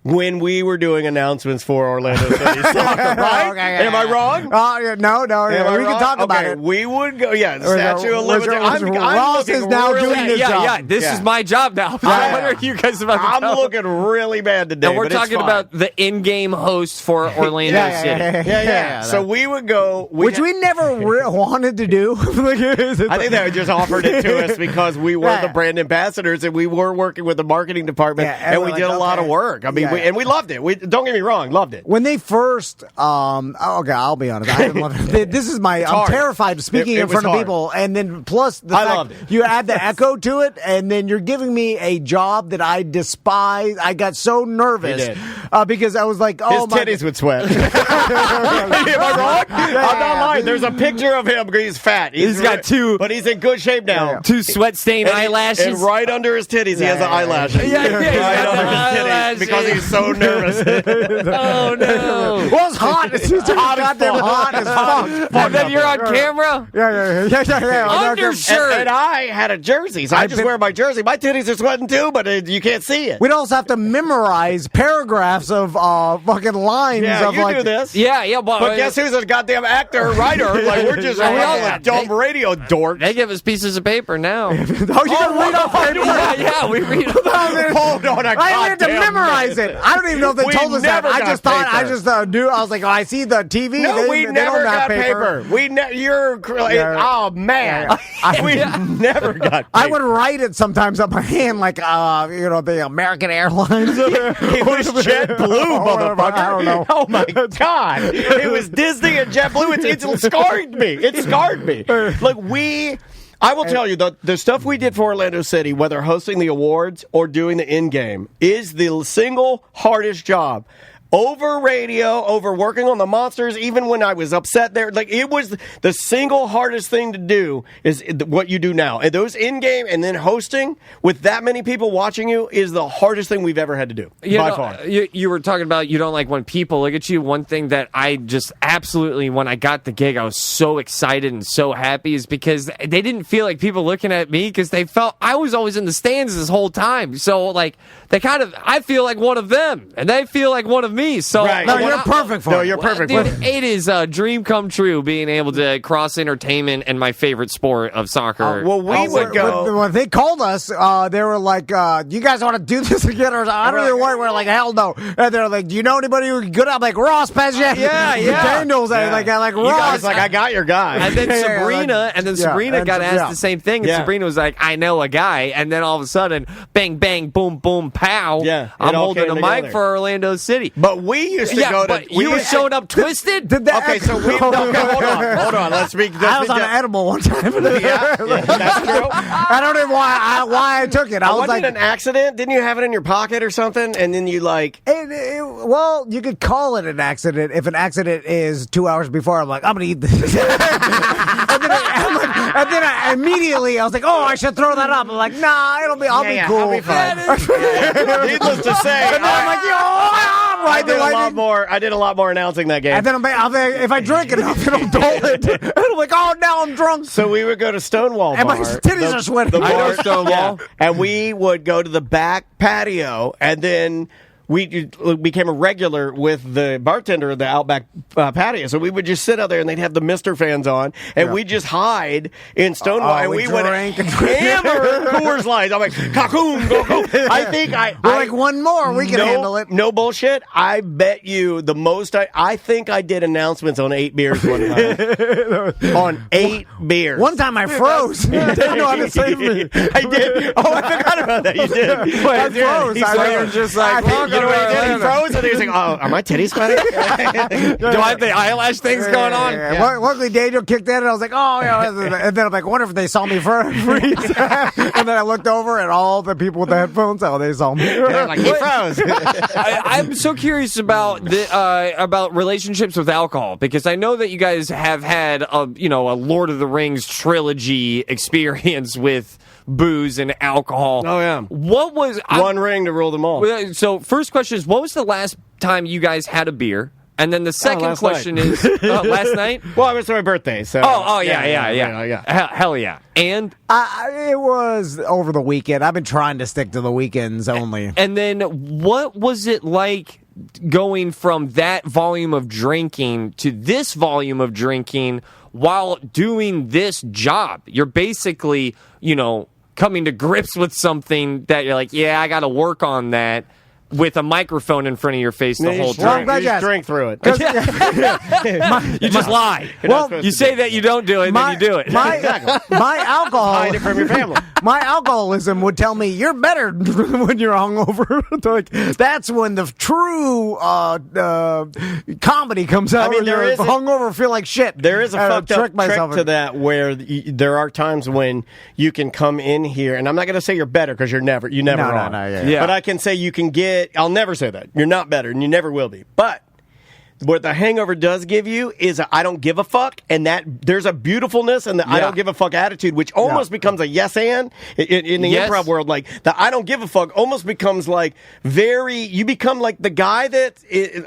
when we were doing announcements for Orlando City Soccer, right? Okay. Am I wrong? No. Am We can talk about it. We would go, the Statue of Liberty. Ross is now doing his job. Yeah, this is my job now. What are you guys about to I'm tell? looking really bad today. And we're talking about the in-game host for Orlando City. Yeah. So we would go, which we never wanted to do. I think they just offered it to us because we were the brand ambassadors and we were working with the marketing department, and we did a lot of work. I mean, and we loved it. Don't get me wrong, loved it. When they first, I'll be honest. I didn't love it. This is I'm terrified of speaking in front of people, and then plus the fact you add the echo to it, and then you're giving me a job that I despise. I got so nervous because I was like, his titties would sweat. Am I wrong? I'm not lying. There's a picture of him. He's fat. He's got two, but he's in good shape now. 2 sweat-stained eyelashes, and right under his titties, he has an eyelash. Right under his titties because he's so nervous. Oh no! Well, it's hot. It's goddamn hot as fuck. And then you're on camera. Yeah. Undershirt. And I had a jersey, so I just wear my jersey. My titties are sweating too, but you can't see it. We'd also have to memorize paragraphs of fucking lines. Yeah, of you do this. Yeah, but guess who's a goddamn actor, writer? Like we're just a dumb radio dork. They give us pieces of paper now. You can read off paper. Yeah, we read. Hold on, I had to memorize it. I don't even know if they told us that. I just thought. I just knew. I was like, I see the TV. No, we never got paper. You're. Oh man, we never got paper. I would write it sometimes on my hand, like the American Airlines. It was JetBlue, motherfucker. I don't know. Oh my god, it was Disney and JetBlue. It scarred me. It scarred me. Like I will tell you, the stuff we did for Orlando City, whether hosting the awards or doing the in-game, is the single hardest job over radio, over working on the monsters, even when I was upset there. Like, it was the single hardest thing to do is what you do now. And those in-game and then hosting with that many people watching you is the hardest thing we've ever had to do, by far. You were talking about you don't like when people look at you. One thing that I just absolutely, when I got the gig, I was so excited and so happy is because they didn't feel like people looking at me because they felt I was always in the stands this whole time. So, like, I feel like one of them, and they feel like one of me. So Right. No, you're perfect for it. No, you're perfect Dude, for it. it is a dream come true being able to cross entertainment and my favorite sport of soccer. Well, we would go. When they called us, they were like, "You guys want to do this again?" Or I don't even worry. We're like, "Hell no!" And they're like, "Do you know anybody who's good?" I'm like, "Ross Pezia." Yeah. Daniels. Yeah. Like You Ross. guys, like, I got your guy. And then Yeah, Sabrina, like- got asked yeah. the same thing, and Yeah. Sabrina was like, "I know a guy," and then all of a sudden, bang, bang, boom, boom, pow! Yeah, it I'm all holding came a mic together. for Orlando City. But we used to go to. but you were showing up twisted. Did that? Okay, so we. No, okay, hold on. Let's speak. I was on an edible one time. Yeah, that's true. I don't know why I took it. I was Wasn't like, it an accident? Didn't you have it in your pocket or something? And then you like. well, you could call it an accident if an accident is 2 hours before. I'm like, I'm gonna eat this. and then I immediately I was like, oh, I should throw that up. I'm like, nah, I'll be cool. I'll be fine. Needless to say, And then I'm like, I did a lot more. I did a lot more announcing that game. And then I'm like, if I drink enough, it'll dull it. And I'm like, oh, now I'm drunk. So we would go to Stonewall And Bar. my titties are sweating. I know Stonewall. And we would go to the back patio, and then we became a regular with the bartender at the Outback patio. So we would just sit out there, and they'd have the Mr. fans on, and we'd just hide in Stonewall, and we would drank and hammer Coors Lights. I'm like, Cocoon, go. I think We're like, one more, we can handle it. No bullshit. I bet you the most. I think I did announcements on 8 beers one time. On 8 beers. One time I froze. Didn't know how to save me. I did. Oh, I forgot about that. You did. I froze. I was just like, you know what he did? He froze, and he was like, "Oh, are my titties sweating?" Do I have the eyelash things going on? Yeah. Luckily, Daniel kicked in, and I was like, oh, yeah. And then I'm like, I wonder if they saw me freeze. And then I looked over, and all the people with the headphones, they saw me. They're like, he froze. I'm so curious about about relationships with alcohol because I know that you guys have had a Lord of the Rings trilogy experience with booze and alcohol. Oh, yeah. What was One ring to rule them all. So first question is, what was the last time you guys had a beer? And then the second last question night. is last night. Well, it was my birthday, so. Yeah. Hell yeah. And It was over the weekend. I've been trying to stick to the weekends only. And then what was it like going from that volume of drinking to this volume of drinking while doing this job? You're basically, coming to grips with something that you're like, yeah, I got to work on that with a microphone in front of your face the whole Well, I'm time. glad You you just asked. drink through it. You just lie. Well, You say that you don't do it, then you do it. My alcohol. Hide it from your family. My alcoholism would tell me you're better when you're hungover. Like, that's when the true comedy comes out. I mean, when there you're is a- hungover, feel like shit. There is a And I fucked up trick myself trick to that where there are times when you can come in here, and I'm not going to say you're better because you never No, are. no, yeah. Yeah. But I can say you can get. I'll never say that you're not better, and you never will be. But what the hangover does give you is I don't give a fuck, and that there's a beautifulness in the I Yeah. don't give a fuck attitude, which almost becomes a yes and in the Yes. improv world. Like the I don't give a fuck almost becomes like you become like the guy that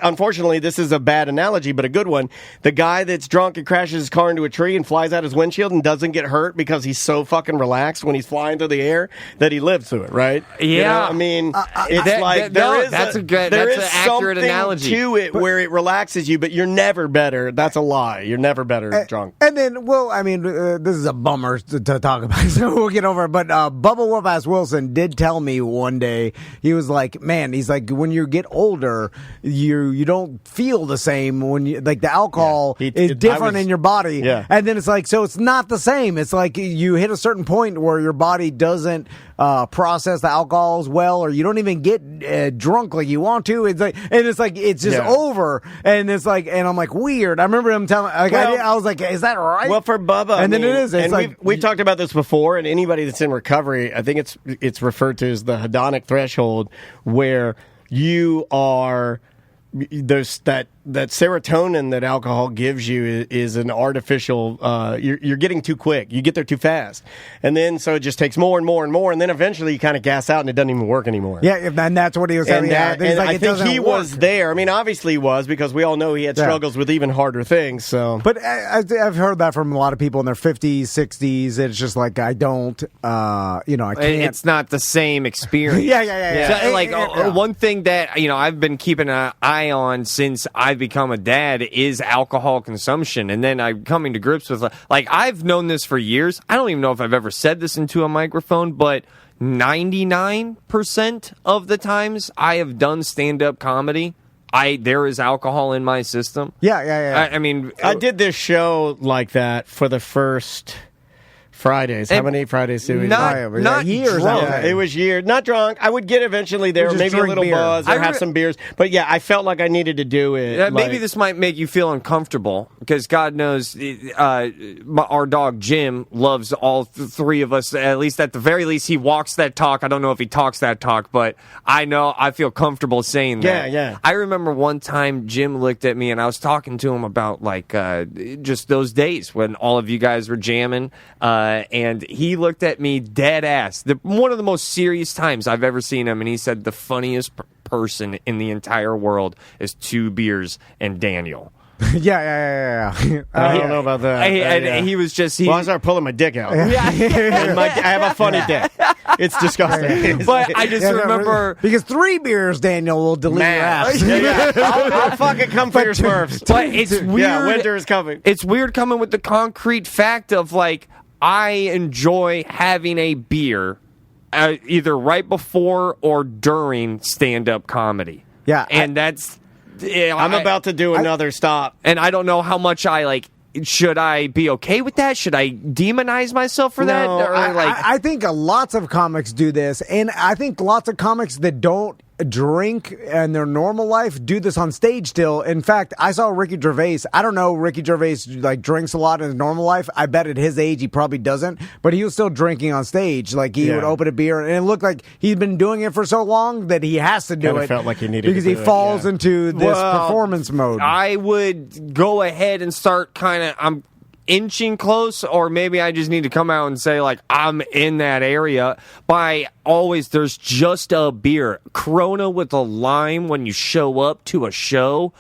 unfortunately this is a bad analogy, but a good one. The guy that's drunk and crashes his car into a tree and flies out his windshield and doesn't get hurt because he's so fucking relaxed when he's flying through the air that he lives through it, right? You know? Yeah. I mean, it's that- like that- no, there is that's a good- there that's is an accurate something analogy. to it where it relaxes you, but you're never better. That's a lie. You're never better drunk. And then, well, I mean, this is a bummer to talk about, so we'll get over it. But Bubba Whoop-Ass Wilson did tell me one day, he was like, man, he's like, when you get older, you don't feel the same when you, like the alcohol is different in your body. Yeah. And then it's like, so it's not the same. It's like you hit a certain point where your body doesn't process the alcohol as well, or you don't even get drunk like you want to. It's like, and it's just over. And it's like, and I'm like, weird. I remember him telling, like, Well, I was like, is that right? Well, for Bubba, And then it is. It's and like we've talked about this before, and anybody that's in recovery, I think it's referred to as the hedonic threshold, where you are there's that serotonin that alcohol gives you is an artificial. You're getting too quick. You get there too fast, and then so it just takes more and more and more, and then eventually you kind of gas out and it doesn't even work anymore. Yeah, and that's what he was saying. And, and I think he was there. I mean, obviously he was, because we all know he had struggles with even harder things. So, but I've heard that from a lot of people in their 50s, 60s. It's just like I don't, I can't. It's not the same experience. Yeah. So, like one thing that I've been keeping an eye on since I've become a dad is alcohol consumption, and then I'm coming to grips with like I've known this for years. I don't even know if I've ever said this into a microphone, but 99% of the times I have done stand-up comedy, there is alcohol in my system. Yeah. I mean, I did this show like that for the first Fridays. How many Fridays did we do? Not years. drunk. It was years. Not drunk. I would get eventually there, just maybe a drink little beer. buzz or have some beers. But yeah, I felt like I needed to do it. Maybe this might make you feel uncomfortable because God knows our dog Jim loves all three of us. At least at the very least, he walks that talk. I don't know if he talks that talk, but I know I feel comfortable saying that. Yeah. I remember one time Jim looked at me and I was talking to him about like just those days when all of you guys were jamming. And he looked at me dead ass. One of the most serious times I've ever seen him, and he said the funniest person in the entire world is 2 beers and Daniel. Yeah. I don't know about that. And he was just... Well, I started pulling my dick out. Yeah. And I have a funny dick. It's disgusting. But I just remember... Because 3 beers, Daniel, will delete your ass. Yeah. I'll fucking come for your Smurfs. But it's weird. Yeah, winter is coming. It's weird coming with the concrete fact of like... I enjoy having a beer either right before or during stand-up comedy. Yeah. And that's... I'm about to do another stop. And I don't know how much I like... Should I be okay with that? Should I demonize myself for that? No, Or, I think lots of comics do this, and I think lots of comics that don't drink in their normal life do this on stage still. In fact, I saw Ricky Gervais. I don't know Ricky Gervais like drinks a lot in his normal life. I bet at his age he probably doesn't, but he was still drinking on stage. Like he would open a beer, and it looked like he'd been doing it for so long that he has to do Kinda it. felt like he needed because to he do it, falls into this performance mode. I would go ahead and start I'm inching close, or maybe I just need to come out and say like I'm in that area. There's just a beer, Corona with a lime when you show up to a show.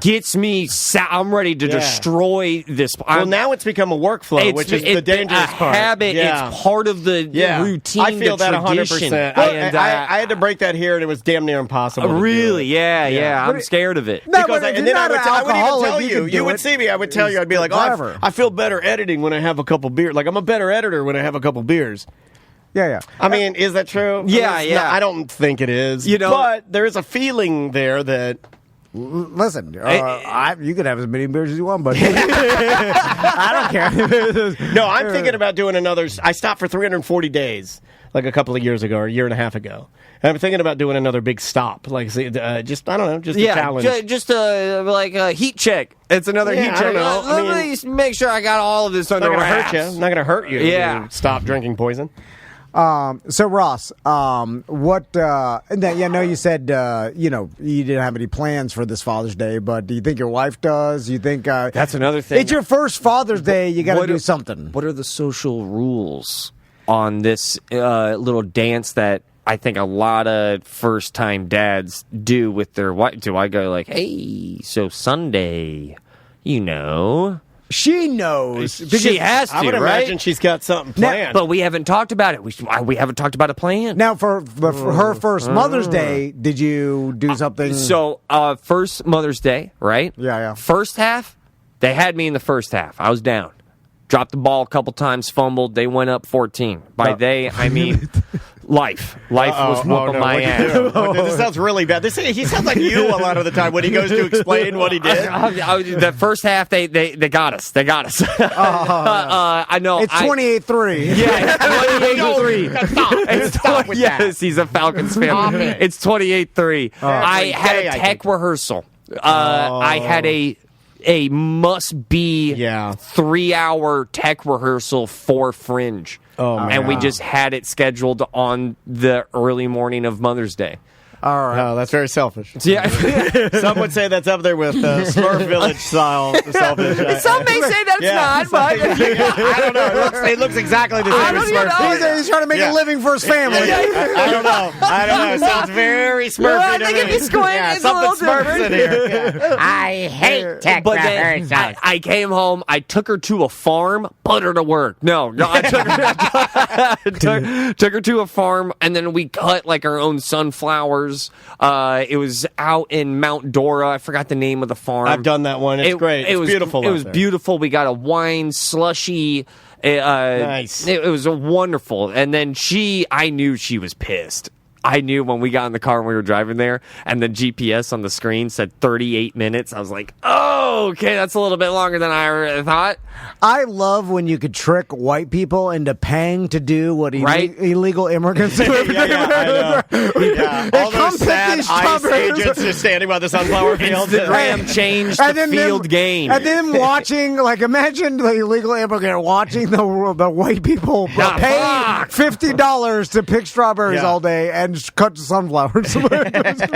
Gets me. I'm ready to destroy this. Well, now it's become a workflow, which is the dangerous part. Habit. Yeah. It's part of the routine. I feel that tradition. 100%. And, I had to break that here, and it was damn near impossible. to do really? it. Yeah. I'm scared of it. No, Because but if and you're then I not would, an I would even alcoholic, tell you you. can do You would it. see me. I would tell you. I'd be like, Whatever. I feel better editing when I have a couple beers. Like I'm a better editor when I have a couple beers. Yeah. I mean, is that true? Yeah, It's yeah. not- I don't think it is. But there is a feeling there that. Listen, you can have as many beers as you want, but I don't care. No, I'm thinking about doing another. I stopped for 340 days, like a couple of years ago, or a year and a half ago. And I'm thinking about doing another big stop, like just I don't know, just a challenge. Just like a heat check. It's another heat I check. don't know. I Let me make sure I got all of this Not under going to wraps. hurt you. Not going to hurt you. Yeah. You stop drinking poison. So Ross, what? And then, I know you said you didn't have any plans for this Father's Day, but do you think your wife does? You think That's another thing. It's your first Father's Day. You got to do something. What are the social rules on this little dance that I think a lot of first-time dads do with their wife? Do I go like, hey, so Sunday, She knows. She has to, I would right? imagine she's got something planned. But we haven't talked about it. We haven't talked about a plan. Now, for her first Mother's Day, did you do something? So, first Mother's Day, right? Yeah. First half, they had me in the first half. I was down. Dropped the ball a couple times, fumbled. They went up 14. By they, I mean life. Life was whooping my ass. This sounds really bad. He sounds like you a lot of the time when he goes to explain what he did. The first half, they got us. They got us. I know. It's 28-3. Yeah, it's 28-3. Stop with that. Yes, he's a Falcons fan. It's 28-3. I had a tech rehearsal. I had a must-be 3-hour tech rehearsal for Fringe. Oh, man. And we just had it scheduled on the early morning of Mother's Day. All right. No, that's very selfish. Yeah. Some would say that's up there with Smurf Village style selfish. Some may say that's not, but I don't know. It looks exactly the same as Smurf. He's trying to make a living for his family. I don't know. It sounds very Smurfy Well, I to think if me. you squint, it's a something little Smurfs in here. Yeah. I hate tech But then I came home. I took her to a farm, put her to work. No, I took her to a farm, and then we cut like our own sunflowers. It was out in Mount Dora. I forgot the name of the farm. I've done that one. It's great. It's beautiful. It was beautiful. We got a wine slushy. Nice. It was wonderful. And then I knew she was pissed. I knew when we got in the car and we were driving there, and the GPS on the screen said 38 minutes. I was like, oh, okay, that's a little bit longer than I thought. I love when you could trick white people into paying to do what Right? illegal immigrants do. I know. Yeah. All come those pick sad these ICE strawberries. agents just standing by the sunflower field. Instagram changed the field game. And then watching, like, imagine the illegal immigrant watching the white people Nah, pay fuck. $50 to pick strawberries Yeah. all day and just cut sunflowers. Take her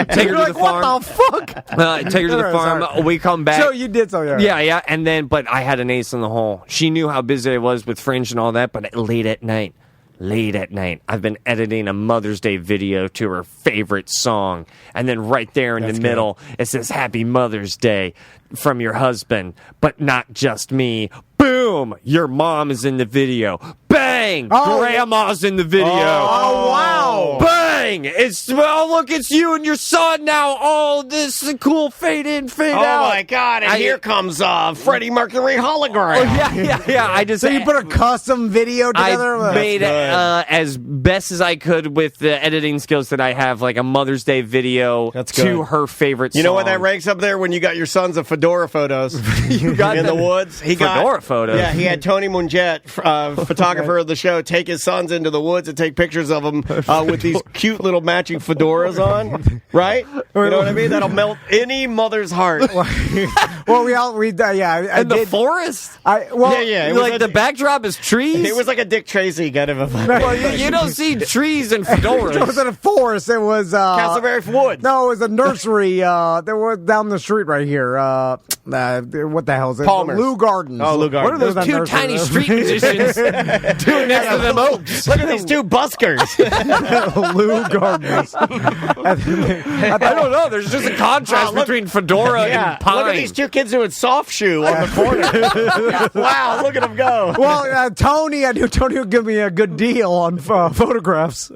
to You're like, the farm. what the fuck? Take her to the farm. Sorry. We come back. So you did so, Yeah, and then, but I had an ace in the hole. She knew how busy I was with Fringe and all that, but late at night, I've been editing a Mother's Day video to her favorite song. And then right there in the middle, it says, Happy Mother's Day from your husband, but not just me. Boom! Your mom is in the video. Bang! Oh, Grandma's in the video. Oh, wow. Bang! Look, it's you and your son now. Oh, this is a cool fade in, fade Oh out. my God! And here comes Freddie Mercury hologram. Oh, yeah. I just So you put a custom video together? I made it as best as I could with the editing skills that I have, like a Mother's Day video That's to good. her favorite song. You know what that ranks up there when you got your sons of fedora photos got in the the woods? fedora photos? Yeah, he had Tony Munget, photographer of the show, take his sons into the woods and take pictures of them with these cute little matching fedoras on. Right? You know what I mean? That'll melt any mother's heart. Well, I in the did. forest? Yeah. It was Like the backdrop is trees? It was like a Dick Tracy kind of a vibe. Well, you don't see trees and It fedoras. wasn't a forest. It was Castleberry Woods. No, it was a nursery. There was down the street right here. What the hell is it? Palmer's. Lou Gardens. Oh, Lou What are Gardens. those two tiny street musicians doing next to them oaks? Look at these two buskers. Lou Gardens. I don't know. There's just a contrast between fedora and pine. Look at these two kids doing soft shoe on the corner. Wow, look at them go. Well, Tony, I knew Tony would give me a good deal on photographs.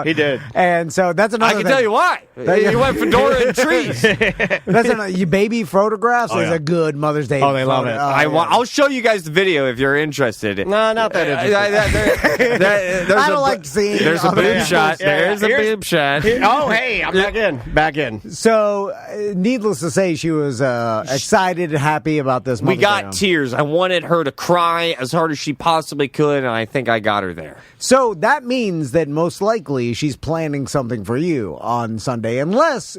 He did. And so that's another I can thing. tell you why. You went fedora and trees. That's you baby photographs is a good Mother's Day. Oh, they love photo. it. I'll show you guys the video if you're interested. No, not that interesting. I don't like seeing There's a other boob people's- shot. There's a Here's- boob shot. Oh, hey, I'm back in. So, needless to say, she was excited and happy about this. We Mother's got Day. tears. I wanted her to cry as hard as she possibly could, and I think I got her there. So that means that most likely she's planning something for you on Sunday, unless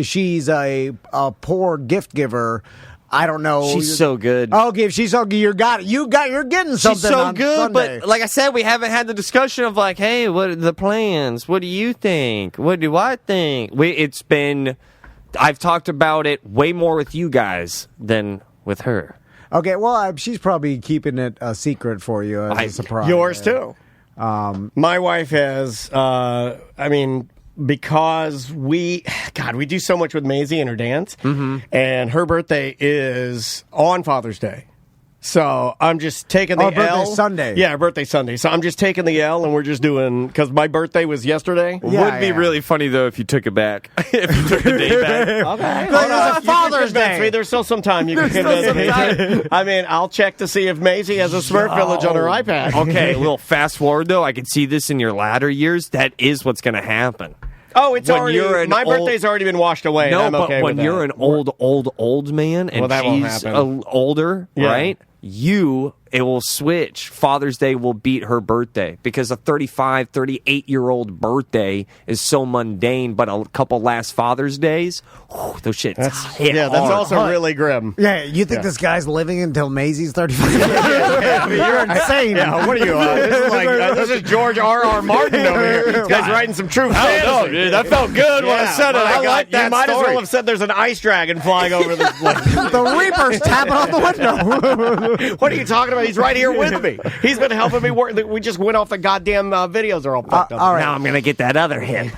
she's a poor gift giver. I don't know. She's so good. Okay, if she's so good, you're getting something. She's so on good, Sunday. but like I said, we haven't had the discussion of like, hey, what are the plans? What do you think? What do I think? I've talked about it way more with you guys than with her. Okay, well, she's probably keeping it a secret for you as a surprise. Yours too. My wife has. Because we do so much with Maisie and her dance, and her birthday is on Father's Day. So I'm just taking the Oh, birthday L. Sunday. Yeah, birthday Sunday. So I'm just taking the L, and we're just doing, because my birthday was yesterday. Yeah, Would be yeah. really funny though if you took it back. If you took the day back. Okay. Like, it's a Father's Day. There's still some time you can convince me. I mean, I'll check to see if Maisie has a Smurf Village on her iPad. Okay, a little fast forward though. I can see this in your latter years. That is what's going to happen. Oh, it's When already. you're an My old- birthday's already been washed away. No, and I'm okay but when with you're that. an old man and Well, that won't she's happen. older, Yeah. right? You it will switch. Father's Day will beat her birthday because a 35, 38-year-old birthday is so mundane, but a couple last Father's Days, those shits hit that's hard. also really grim. Yeah, you think this guy's living until Maisie's 35? You're insane. Yeah, what are you? This is George R.R. Martin over here. This guy's writing some true fantasy. know, dude. That felt good when I said it. I like that You might as story. well have said there's an ice dragon flying over this place. The Reaper's tapping on the window. What are you talking about? He's right here with me. He's been helping me work. We just went off the goddamn videos are all fucked up. all right. Now I'm going to get that other hit.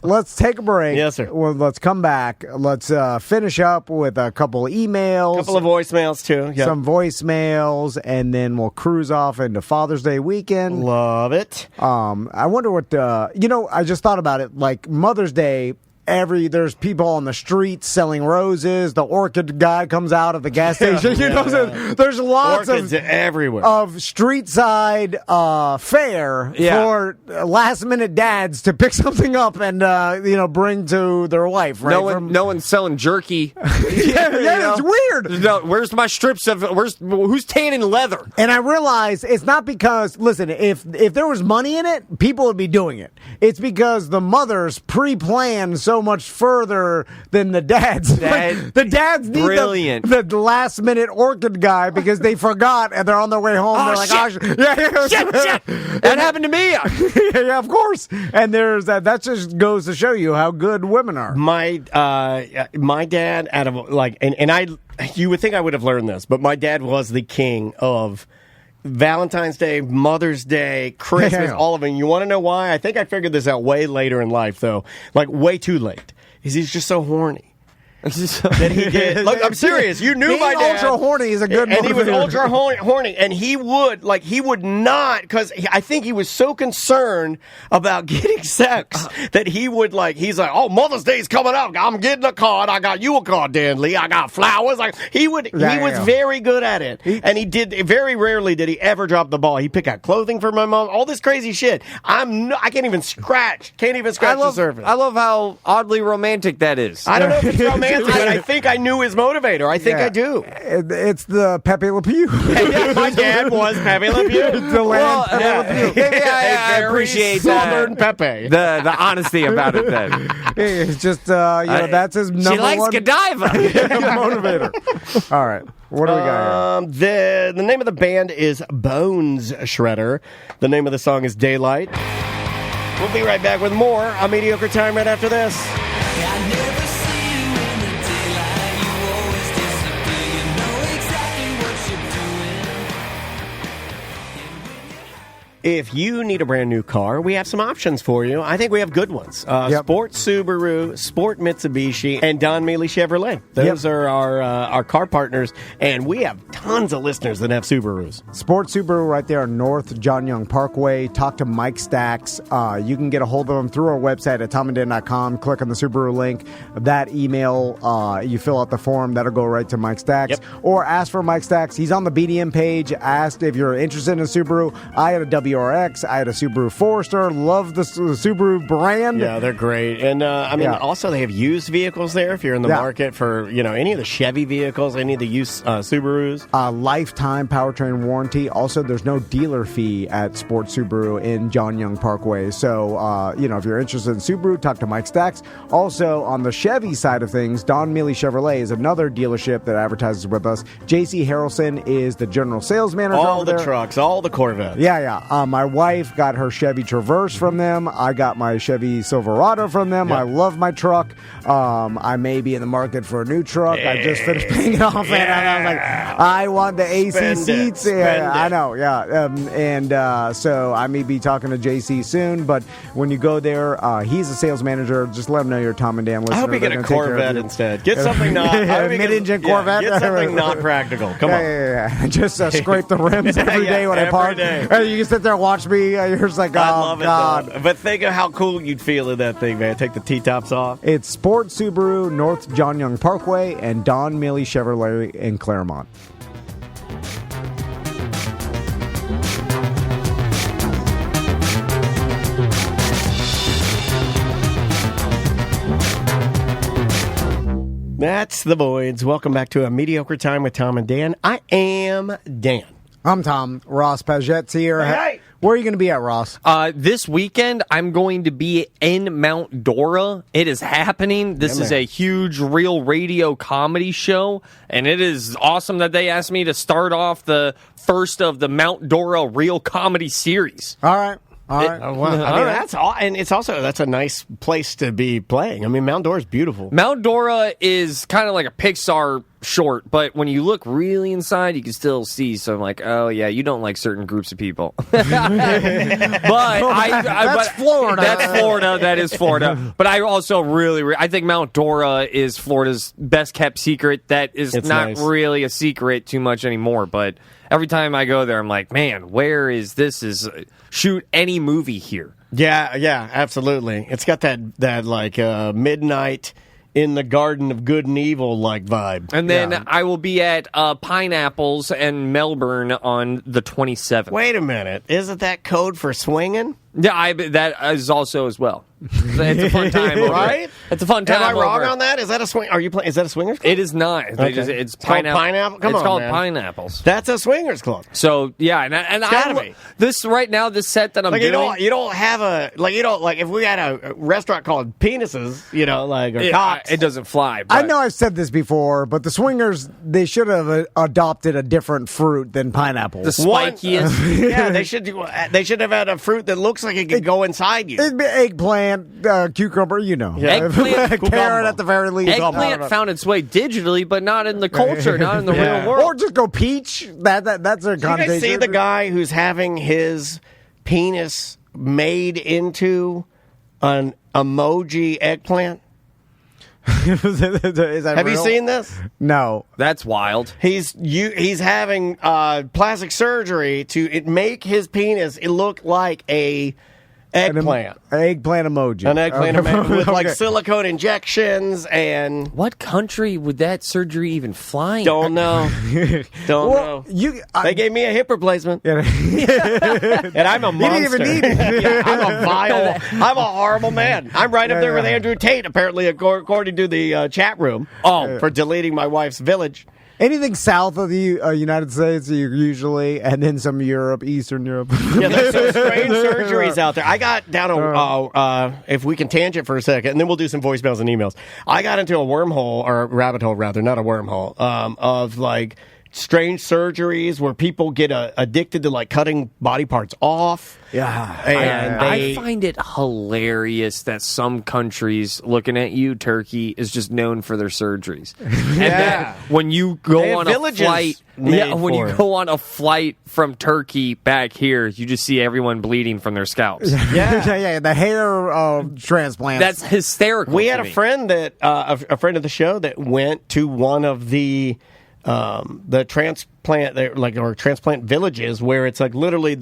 Let's take a break. Yes, sir. Well, let's come back. Let's finish up with a couple emails. A couple of voicemails, too. Yep. Some voicemails, and then we'll cruise off into Father's Day weekend. Love it. I wonder what I just thought about it. Like Mother's Day, there's people on the streets selling roses. The orchid guy comes out of the gas station. There's lots Orchids of everywhere. street side fare Yeah. for last minute dads to pick something up and bring to their wife. Right? No one's selling jerky. Yeah, it's weird. No, where's my strips of? Who's tanning leather? And I realize it's not because, listen, if there was money in it, people would be doing it. It's because the mothers pre-plan so much further than the dads. Like, the dads need Brilliant. the last minute orchid guy because they forgot and they're on their way home. They're like, shit. yeah. That happened to me. Yeah, of course. And there's that just goes to show you how good women are. My dad, out of you would think I would have learned this, but my dad was the king of Valentine's Day, Mother's Day, Christmas, Yeah. all of them. You want to know why? I think I figured this out way later in life, though. Like, way too late. He's just so horny. That he did. Look, I'm serious. You knew Being my dad. ultra horny is a good And he was motivator. ultra horny. And he would not, because I think he was so concerned about getting sex that he would, he's like, oh, Mother's Day's coming up. I'm getting a card. I got you a card, Dan Lee. I got flowers. He was very good at it. And he did, very rarely did he ever drop the ball. He picked out clothing for my mom, all this crazy shit. I can't even scratch the surface. I love how oddly romantic that is. I don't know if it's romantic, but I think I knew his motivator. I think I do. It's the Pepe Le Pew. Yeah, my dad was Pepe Le Pew. The land Pepe yeah. Le Pew. Maybe I appreciate Southern that. Pepe. The honesty about it then. It's just that's his number She likes one Godiva. motivator. All right, what do we got here? The name of the band is Bones Shredder. The name of the song is Daylight. We'll be right back with more on Mediocre Time right after this. If you need a brand new car, we have some options for you. I think we have good ones. Sport Subaru, Sport Mitsubishi, and Don Mealy Chevrolet. Those are our car partners, and we have tons of listeners that have Subarus. Sport Subaru right there on North John Young Parkway. Talk to Mike Stacks. You can get a hold of him through our website at tomanddan.com. Click on the Subaru link. That email, you fill out the form. That'll go right to Mike Stacks. Yep. Or ask for Mike Stacks. He's on the BDM page. Ask if you're interested in a Subaru. I had a WRX. I had a Subaru Forester. Love the Subaru brand. Yeah, they're great. And, also they have used vehicles there if you're in the market for, any of the Chevy vehicles, any of the used Subarus. Lifetime powertrain warranty. Also, there's no dealer fee at Sport Subaru in John Young Parkway. So, if you're interested in Subaru, talk to Mike Stacks. Also, on the Chevy side of things, Don Mealy Chevrolet is another dealership that advertises with us. JC Harrelson is the general sales manager All over the there. trucks, all the Corvettes. Yeah. My wife got her Chevy Traverse from them. I got my Chevy Silverado from them. Yep. I love my truck. I may be in the market for a new truck. I just finished paying it off, and I was like, I want the AC Spend it. seats. Spend Yeah, it. I know. Yeah, so I may be talking to JC soon. But when you go there, he's a sales manager. Just let him know you're a Tom and Dan listener. I hope you get They're a gonna take care of Corvette you. instead. Get something not mid-engine Corvette. Get something not practical. Come on. Yeah. Just scrape the rims every Yeah, day when I every park. day. And you can sit there and watch me. You're just like, oh, I love God. it, though. But think of how cool you'd feel in that thing, man. Take the T-tops off. It's Sport Subaru, North John Young Parkway, and Don Mealy Chevrolet in Claremont. That's the Voids. Welcome back to A Mediocre Time with Tom and Dan. I am Dan. I'm Tom. Ross Paget's here. Hey. Where are you going to be at, Ross? This weekend, I'm going to be in Mount Dora. It is happening. This is a huge real radio comedy show, and it is awesome that they asked me to start off the first of the Mount Dora real comedy series. All right. All right. Oh, wow. I mean, that's all, and it's also that's a nice place to be playing. I mean, Mount Dora is beautiful. Mount Dora is kind of like a Pixar short, but when you look really inside, you can still see. So I'm like, oh yeah, you don't like certain groups of people. But That's Florida. That's Florida. That is Florida. But I also I think Mount Dora is Florida's best kept secret. That is It's not nice. really a secret too much anymore. But every time I go there, I'm like, man, where is this? Is shoot any movie here? Yeah, absolutely. It's got that like midnight in the Garden of Good and Evil like vibe. And then I will be at Pineapples and Melbourne on the 27th. Wait a minute, isn't that code for swinging? Yeah, that is also as well. It's a fun time, over Right? there. It's a fun time. Am I wrong over. on that? Is that a swing? Are you playing? Is that a swingers club? It is not. Okay. It's called pineapple. Pineapple? Come it's on, called man. Pineapples. That's a swingers club. So yeah, and gotta be. This right now, this set that I'm Like doing. you don't have a like if we had a restaurant called Penises, or Cocks. It doesn't fly. I but- know I've said this before, but the swingers, they should have adopted a different fruit than pineapple. the spikiest. Yeah, they should have had a fruit that looks like it could go inside you. It'd be eggplant, cucumber, Eggplant, carrot at the very least. Eggplant found its way digitally, but not in the culture, not in the Yeah. real world. Or just go peach. That's a Did you connotation. guys see the guy who's having his penis made into an emoji eggplant? Is that Have you real? seen this? No. That's wild. He's having plastic surgery to make his penis look like a eggplant. An eggplant emoji. An eggplant with like Okay. silicone injections and What country would that surgery even fly in? don't know. Don't Well, know. They gave me a hip replacement, Yeah. and I'm a didn't monster. even need it. Yeah, I'm a horrible man. I'm right up there with Andrew Tate, apparently, according to the chat room. For deleting my wife's village. Anything south of the United States, usually, and then some Europe, Eastern Europe. Yeah, there's some strange surgeries out there. I got down if we can tangent for a second, and then we'll do some voicemails and emails. I got into a wormhole, or a rabbit hole, rather, not a wormhole, of like strange surgeries where people get addicted to like cutting body parts off. Yeah. And I find it hilarious that some countries, looking at you, Turkey, is just known for their surgeries. And that when you They go have on a villages flight, made when for you it. go on a flight from Turkey back here, you just see everyone bleeding from their scalps. yeah. The hair transplant. That's hysterical. We to had a me. friend that a friend of the show that went to one of the transplant or transplant villages where it's like literally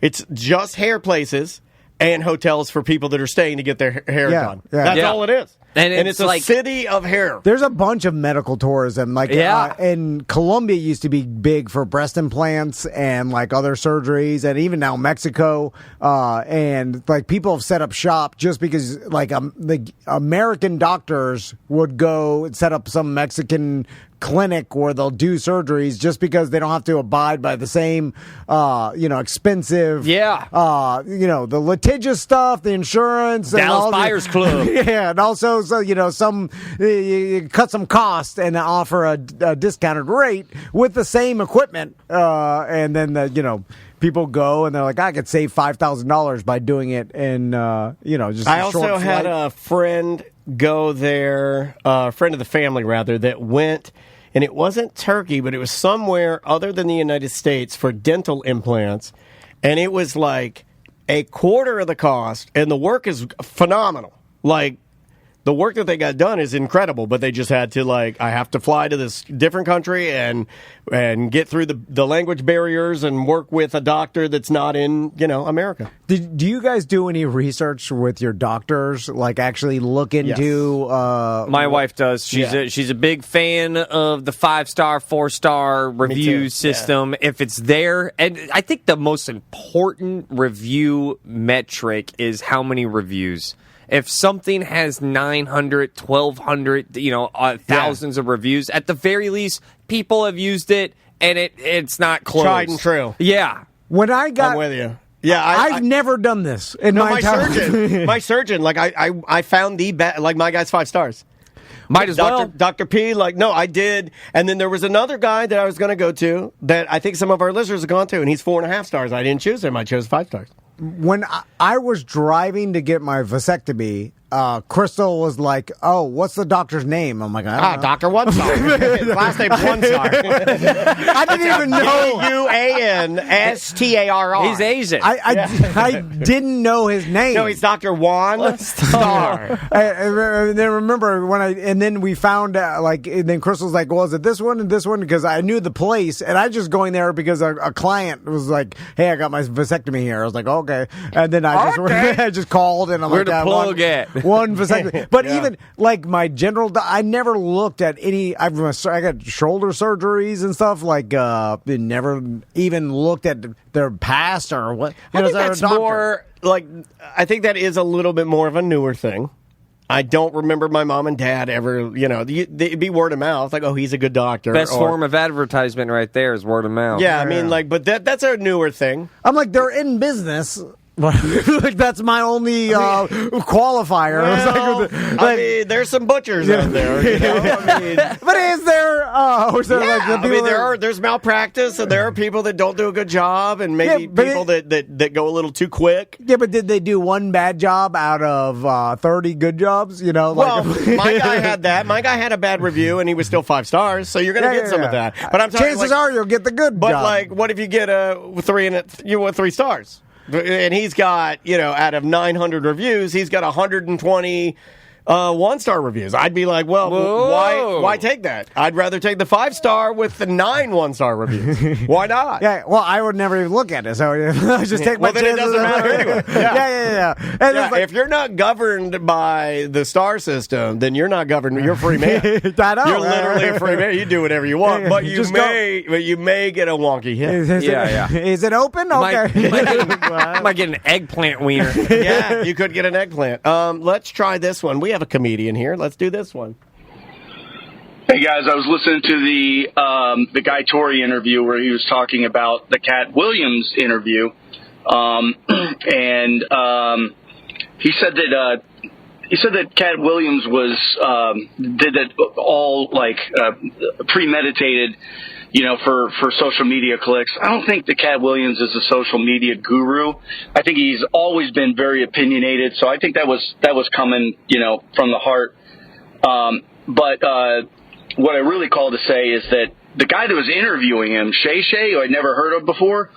it's just hair places and hotels for people that are staying to get their hair Yeah, done. yeah. That's Yeah. all it is. And it's it's a like- city of hair. There's a bunch of medical tourism. Like, Yeah. and Colombia used to be big for breast implants and like other surgeries, and even now Mexico. And like people have set up shop just because like the American doctors would go and set up some Mexican clinic where they'll do surgeries just because they don't have to abide by the same, expensive, the litigious stuff, the insurance, and Dallas all Buyers Club. Yeah, and also, some you cut some cost and offer a discounted rate with the same equipment, and then people go and they're like, I could save $5,000 by doing it in just. I a also short had flight. a friend go there, a friend of the family rather, that went, and it wasn't Turkey, but it was somewhere other than the United States for dental implants, and it was like a quarter of the cost, and the work is phenomenal. Like, the work that they got done is incredible, but they just had to I have to fly to this different country and get through the language barriers and work with a doctor that's not in, America. Do you guys do any research with your doctors? Like actually look into? My wife does. She's a big fan of the 5-star, 4-star review too. system. If it's there, and I think the most important review metric is how many reviews. If something has 900, 1,200, thousands of reviews, at the very least, people have used it and it's not closed. Tried and true. Yeah. When I got, I'm with you. Yeah, I've never done this in my entire surgeon. My surgeon, like I found the best. Like my guy's 5 stars. Might as well. Dr. P, like, no, I did. And then there was another guy that I was going to go to that I think some of our listeners have gone to, and he's 4.5 stars. I didn't choose him. I chose 5 stars. When I was driving to get my vasectomy, Crystal was like, "Oh, what's the doctor's name?" I'm like, "I don't know." Dr. One Star. His last name's One Star. I didn't even know. UANSTARR. He's Asian. I didn't know his name. No, he's Dr. Juan Star. And then remember and then we found out, and then Crystal's like, "Well, is it this one and this one?" Because I knew the place, and I just going there because a client was like, "Hey, I got my vasectomy here." I was like, "Okay," and then I just called, and I'm Where like, to plug it? One vasectomy. But even like my general, I never looked at any. I got shoulder surgeries and stuff. Never even looked at their past or what. I think that's more like. I think that is a little bit more of a newer thing. I don't remember my mom and dad ever. It'd be word of mouth. Like, oh, he's a good doctor. Best form of advertisement right there is word of mouth. Yeah, I mean, but that's a newer thing. I'm like, they're in business. Like that's my only qualifier. Well, I mean, there's some butchers out there. But is there? There's malpractice, and there are people that don't do a good job, and maybe people that go a little too quick. Yeah, but did they do one bad job out of 30 good jobs? Well, my guy had that. My guy had a bad review, and he was still 5 stars. So you're going to get some of that. But I'm talking, chances are you'll get the good. But job. what if you get a 3 and you want 3 stars? And he's got, out of 900 reviews, he's got 120 1-star reviews. I'd be like, well, why take that? I'd rather take the 5-star with the 9 1-star reviews. Why not? Yeah, well, I would never even look at it, so I just take my chances. Then it doesn't matter anyway. Yeah. And if you're not governed by the star system, then you're not governed. You're a free man. I know. You're literally a free man. You do whatever you want, but you may get a wonky hit. Is it open? Okay. Might get an eggplant wiener. Yeah, you could get an eggplant. Let's try this one. We have a comedian here. Let's do this one. Hey guys, I was listening to the Guy Torrey interview where he was talking about the Cat Williams interview, and he said that Cat Williams did that all premeditated, for social media clicks. I don't think that Cat Williams is a social media guru. I think he's always been very opinionated, so I think that was coming, from the heart. But what I really called to say is that the guy that was interviewing him, Shay Shay, who I'd never heard of before,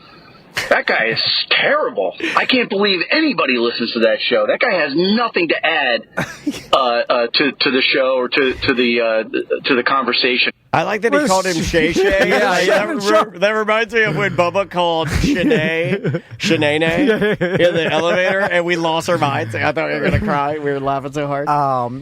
that guy is terrible. I can't believe anybody listens to that show. That guy has nothing to add to the show or to the conversation. I like that he called him Shay Shay. That reminds me of when Bubba called Shanae in the elevator, and we lost our minds. I thought we were going to cry. We were laughing so hard.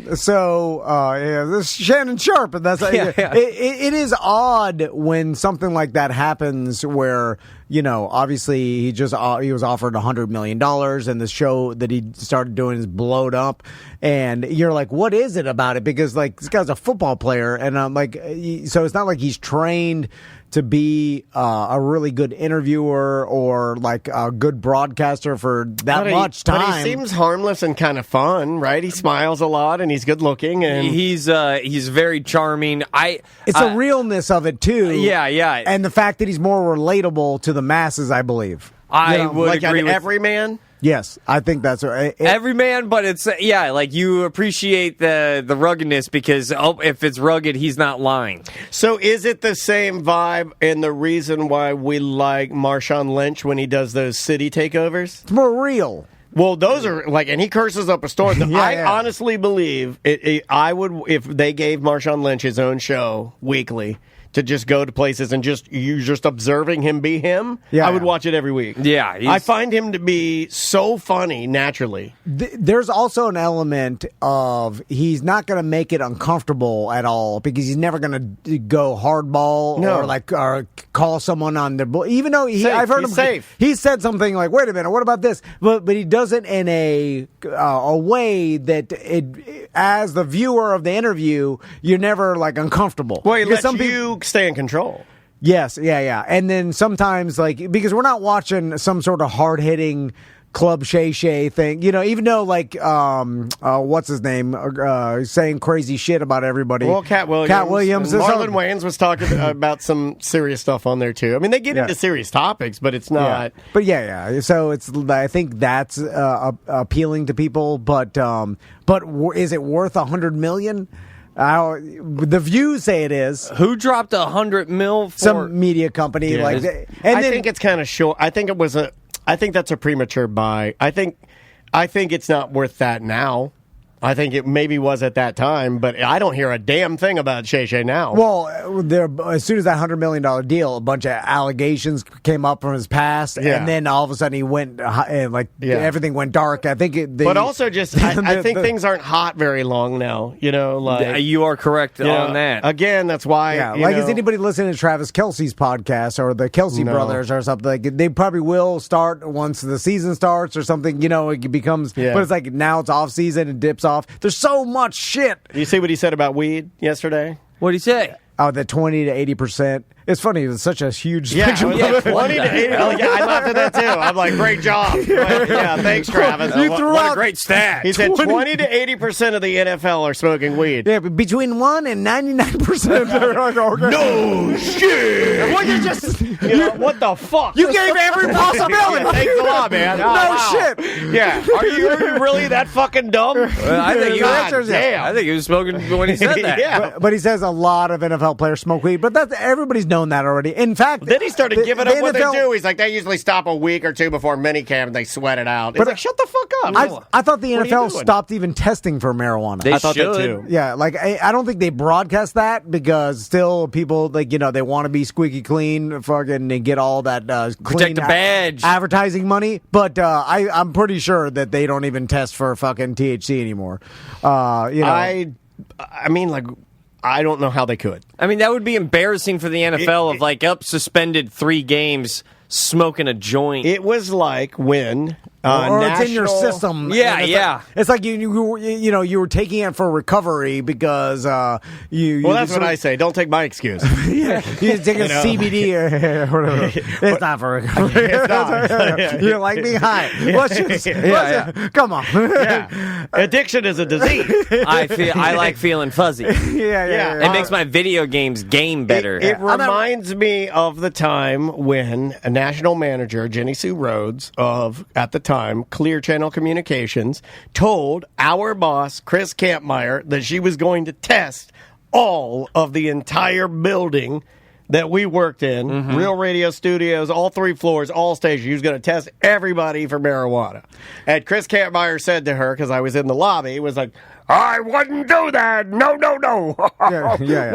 This is Shannon Sharp, and that's it is odd when something like that happens where. Obviously he was offered $100 million, and the show that he started doing is blowed up, and you're like, what is it about it? Because this guy's a football player, and I'm like, so it's not like he's trained to be a really good interviewer or a good broadcaster for that much time. But he seems harmless and kind of fun, right? He smiles a lot and he's good looking, and he's very charming. It's the realness of it too. Yeah, and the fact that he's more relatable to the masses, I believe. I would agree with everyman. Yes, I think that's right. Every man, but it's you appreciate the ruggedness because if it's rugged, he's not lying. So is it the same vibe and the reason why we like Marshawn Lynch when he does those city takeovers? It's more real. Well, those are and he curses up a storm. I honestly believe I would, if they gave Marshawn Lynch his own show weekly, to just go to places and you just observing him be him, I would watch it every week. Yeah. I find him to be so funny naturally. There's also an element of he's not going to make it uncomfortable at all because he's never going to go hardball or call someone on their bull. Even though I've heard him safe. He said something like, "Wait a minute, what about this?" But he does it in a way that as the viewer of the interview, you're never uncomfortable. Well, he lets you stay in control. Yes, yeah. And then sometimes, like, because we're not watching some sort of hard-hitting Club Shay Shay thing, even though, like, what's his name, saying crazy shit about everybody. Well, Cat Williams. And Marlon Wayans was talking about some serious stuff on there, too. I mean, they get into serious topics, but it's not. Yeah. But yeah. So I think that's appealing to people, but is it worth $100 million? The View say it is. Who dropped $100 million for some media company? Yeah. Like, I think it's kind of short. I think that's a premature buy. I think it's not worth that now. I think it maybe was at that time, but I don't hear a damn thing about Shay Shay now. Well, as soon as that $100 million deal, a bunch of allegations came up from his past, and then all of a sudden he went and everything went dark. I think, but also just I think things aren't hot very long now. You are correct on that. Again, that's why. Yeah, is anybody listening to Travis Kelce's podcast or the Kelce brothers or something? Like, they probably will start once the season starts or something. It becomes, but it's like now it's off season and dips off. There's so much shit. You see what he said about weed yesterday? What did he say? Oh, the 20 to 80%. It's funny. It was such a huge spectrum. 20 to 80%. I laughed at that too. I'm like, great job. Thanks, Travis. What a great stat. He said 20 to 80% of the NFL are smoking weed. Yeah, but between 1 and 99%. No shit. Well, you just what the fuck? You gave every possibility. Thanks a lot, man. Shit. Yeah. Are you really that fucking dumb? I think he was. Damn. I think he was smoking when he said that. Yeah. But he says a lot of NFL players smoke weed, but everybody's known that already. In fact, then he started giving up what they do. He's like, they usually stop a week or two before minicamp and they sweat it out. It's like, shut the fuck up. I thought the NFL stopped even testing for marijuana. I thought that too. Yeah, like I don't think they broadcast that because still people they want to be squeaky clean, fucking and get all that protect the badge advertising money. But I'm pretty sure that they don't even test for fucking THC anymore. I mean, like, I don't know how they could. I mean, that would be embarrassing for the NFL suspended 3 games smoking a joint. It was like when or it's in your system. Yeah. It's like you were taking it for recovery because you. Well, that's what I say. Don't take my excuse. You take a CBD or whatever. It's not for recovery. It's not. You're like being high. Come on. Addiction is a disease. I like feeling fuzzy. Yeah. It makes my video games game better. It reminds me of the time when a national manager, Jenny Sue Rhodes, at the time, Clear Channel Communications, told our boss, Chris Kampmeyer, that she was going to test all of the entire building that we worked in, Real Radio Studios, all 3 floors, all stations. He was going to test everybody for marijuana. And Chris Kampmeyer said to her, because I was in the lobby, he was like, I wouldn't do that. No.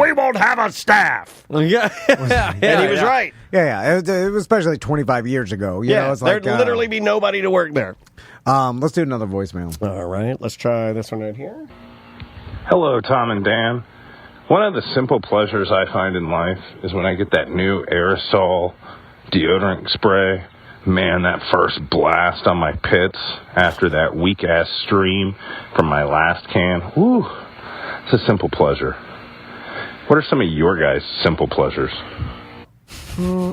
We won't have a staff. And he was right. Yeah. It was especially 25 years ago. There'd literally be nobody to work there. Let's do another voicemail. All right. Let's try this one right here. Hello, Tom and Dan. One of the simple pleasures I find in life is when I get that new aerosol deodorant spray. Man, that first blast on my pits after that weak-ass stream from my last can. Woo, it's a simple pleasure. What are some of your guys' simple pleasures?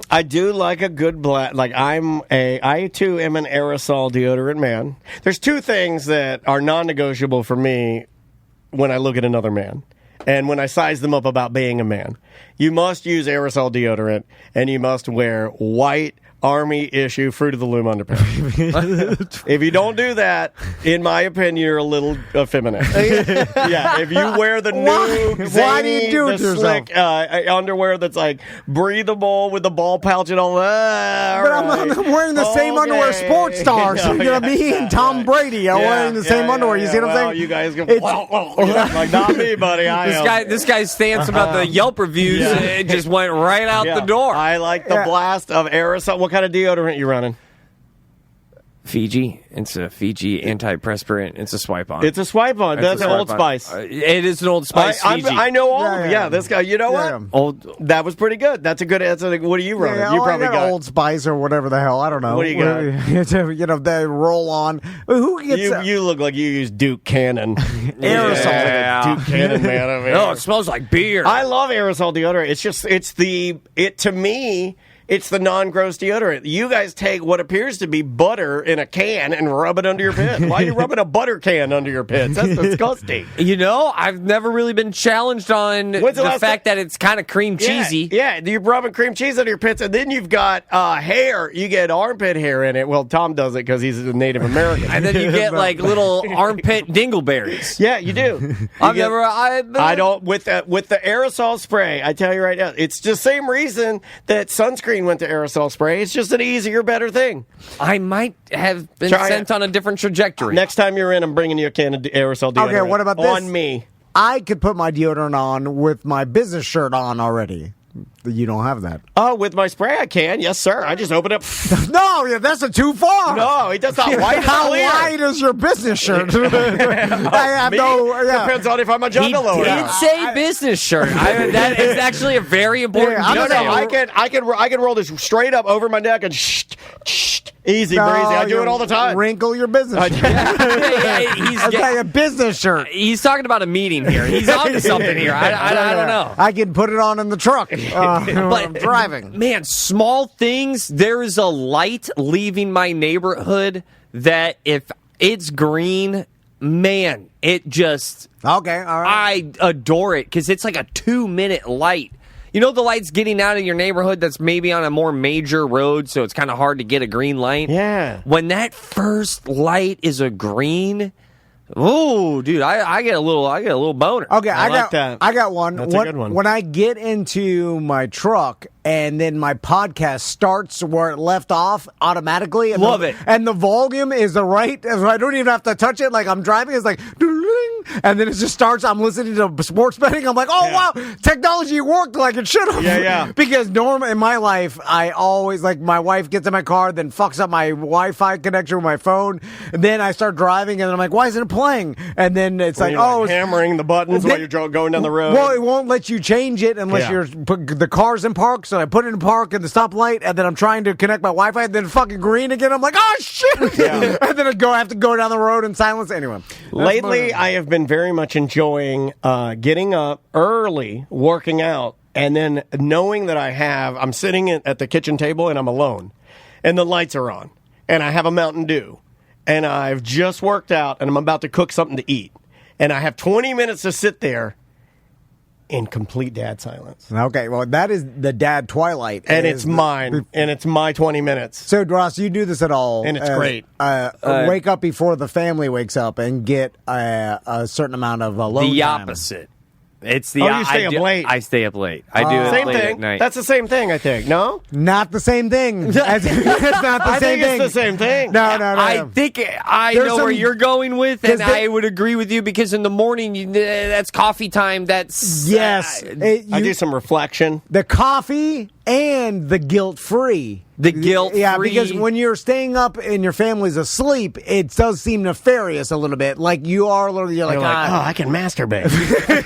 I do like a good blast. Like I too am an aerosol deodorant man. There's 2 things that are non-negotiable for me when I look at another man. And when I size them up about being a man, you must use aerosol deodorant and you must wear white Army issue Fruit of the Loom underpants. If you don't do that, in my opinion, you're a little effeminate. If you wear the new why do you do it to slick underwear that's like breathable with the ball pouch and all that. But I'm wearing the same underwear sports stars. Me and Tom Brady are wearing the same underwear. You see what I'm saying? You guys go, like, not me, buddy. This guy's stance about the Yelp reviews it just went right out the door. I like the blast of aerosol. What kind of deodorant you running? Fiji. It's a Fiji antiperspirant. It's a swipe on. It's a swipe on. It's That's a an Old swipe on. Spice. It is an Old Spice Fiji. I know all of them. Yeah. Yeah, this guy. You know Yeah. what? Old. That was pretty good. That's a good answer. What do you run? Yeah, You probably I got Old Spice or whatever the hell. I don't know. What do you got? You know, they roll on. Who gets You look like you use Duke Cannon. Aerosol. Yeah. Duke Cannon, man. Over here. Oh, it smells like beer. I love aerosol deodorant. It's just, to me, it's the non-gross deodorant. You guys take what appears to be butter in a can and rub it under your pits. Why are you rubbing a butter can under your pits? That's disgusting. You know, I've never really been challenged on When's the the last fact that it's kind of cream cheesy. Yeah, you're rubbing cream cheese under your pits, and then you've got hair. You get armpit hair in it. Well, Tom does it because he's a Native American. And then you get like little armpit dingleberries. Yeah, you do. I don't with the aerosol spray. I tell you right now, it's the same reason that sunscreen went to aerosol spray. It's just an easier, better thing. I might have been Try sent it. on a different trajectory. Next time you're in, I'm bringing you a can of aerosol deodorant. Okay, what about this? On me. I could put my deodorant on with my business shirt on already. You don't have that. Oh, with my spray I can. Yes, sir. I just open it. No, yeah, that's too far. No, that's not white. It's How clear. wide is your business shirt? I have Me? no. Yeah. Depends on if I'm a He juggalo or did not. say business shirt. That is actually a very important Yeah, I'm No, detail. no, I can roll this straight up over my neck and easy breezy. I do it all the time. Wrinkle your business shirt. Yeah, he's That's like a business shirt. He's talking about a meeting here. He's on to something here. I don't know. I can put it on in the truck when I'm driving. Man, small things. There is a light leaving my neighborhood that if it's green, man, it just... Okay, all right. I adore it because it's like a 2-minute light. You know the light's getting out of your neighborhood that's maybe on a more major road, so it's kind of hard to get a green light? Yeah. When that first light is a green... Oh, dude, I get a little boner. Okay, I I like got that. I got one. That's a good one. When I get into my truck and then my podcast starts where it left off automatically, and Love it. and the volume is the right. I don't even have to touch it. Like I'm driving, it's like, and then it just starts. I'm listening to sports betting. I'm like, oh wow, technology worked like it should have. Yeah, yeah. Because normally in my life, I always like my wife gets in my car, then fucks up my Wi-Fi connection with my phone, and then I start driving, and I'm like, why isn't it playing? And then it's like, You're, oh, it's hammering the buttons while you're going down the road. well, it won't let you change it unless Yeah. you're put the car's in park. So I put it in park and the stoplight, and then I'm trying to connect my Wi-Fi, and then fucking green again. I'm like, oh shit! Yeah. And then I have to go down the road in silence. Anyway, Lately, I have been very much enjoying getting up early, working out, and then knowing that I'm sitting at the kitchen table and I'm alone, and the lights are on, and I have a Mountain Dew, and I've just worked out, and I'm about to cook something to eat, and I have 20 minutes to sit there in complete dad silence. okay. Well, that is the dad twilight, And It it's is mine, and it's my 20 minutes. So, Ross, you do this at all? And it's great. Wake up before the family wakes up and get a certain amount of alone The time. opposite. It's the Oh, you stay up late. I stay up late. I do it Same late thing. at night. That's the same thing, I think. No? Not the same thing. It's not the I same think thing. it's the same thing. No. I think I There's know where some- you're going with, 'cause and I would agree with you because in the morning, that's coffee time. That's Yes. I do some reflection. The coffee and the guilt-free. The guilt-free. Yeah, because when you're staying up and your family's asleep, it does seem nefarious a little bit. Like you are a little, you're like, You're like, ah. oh, I can masturbate.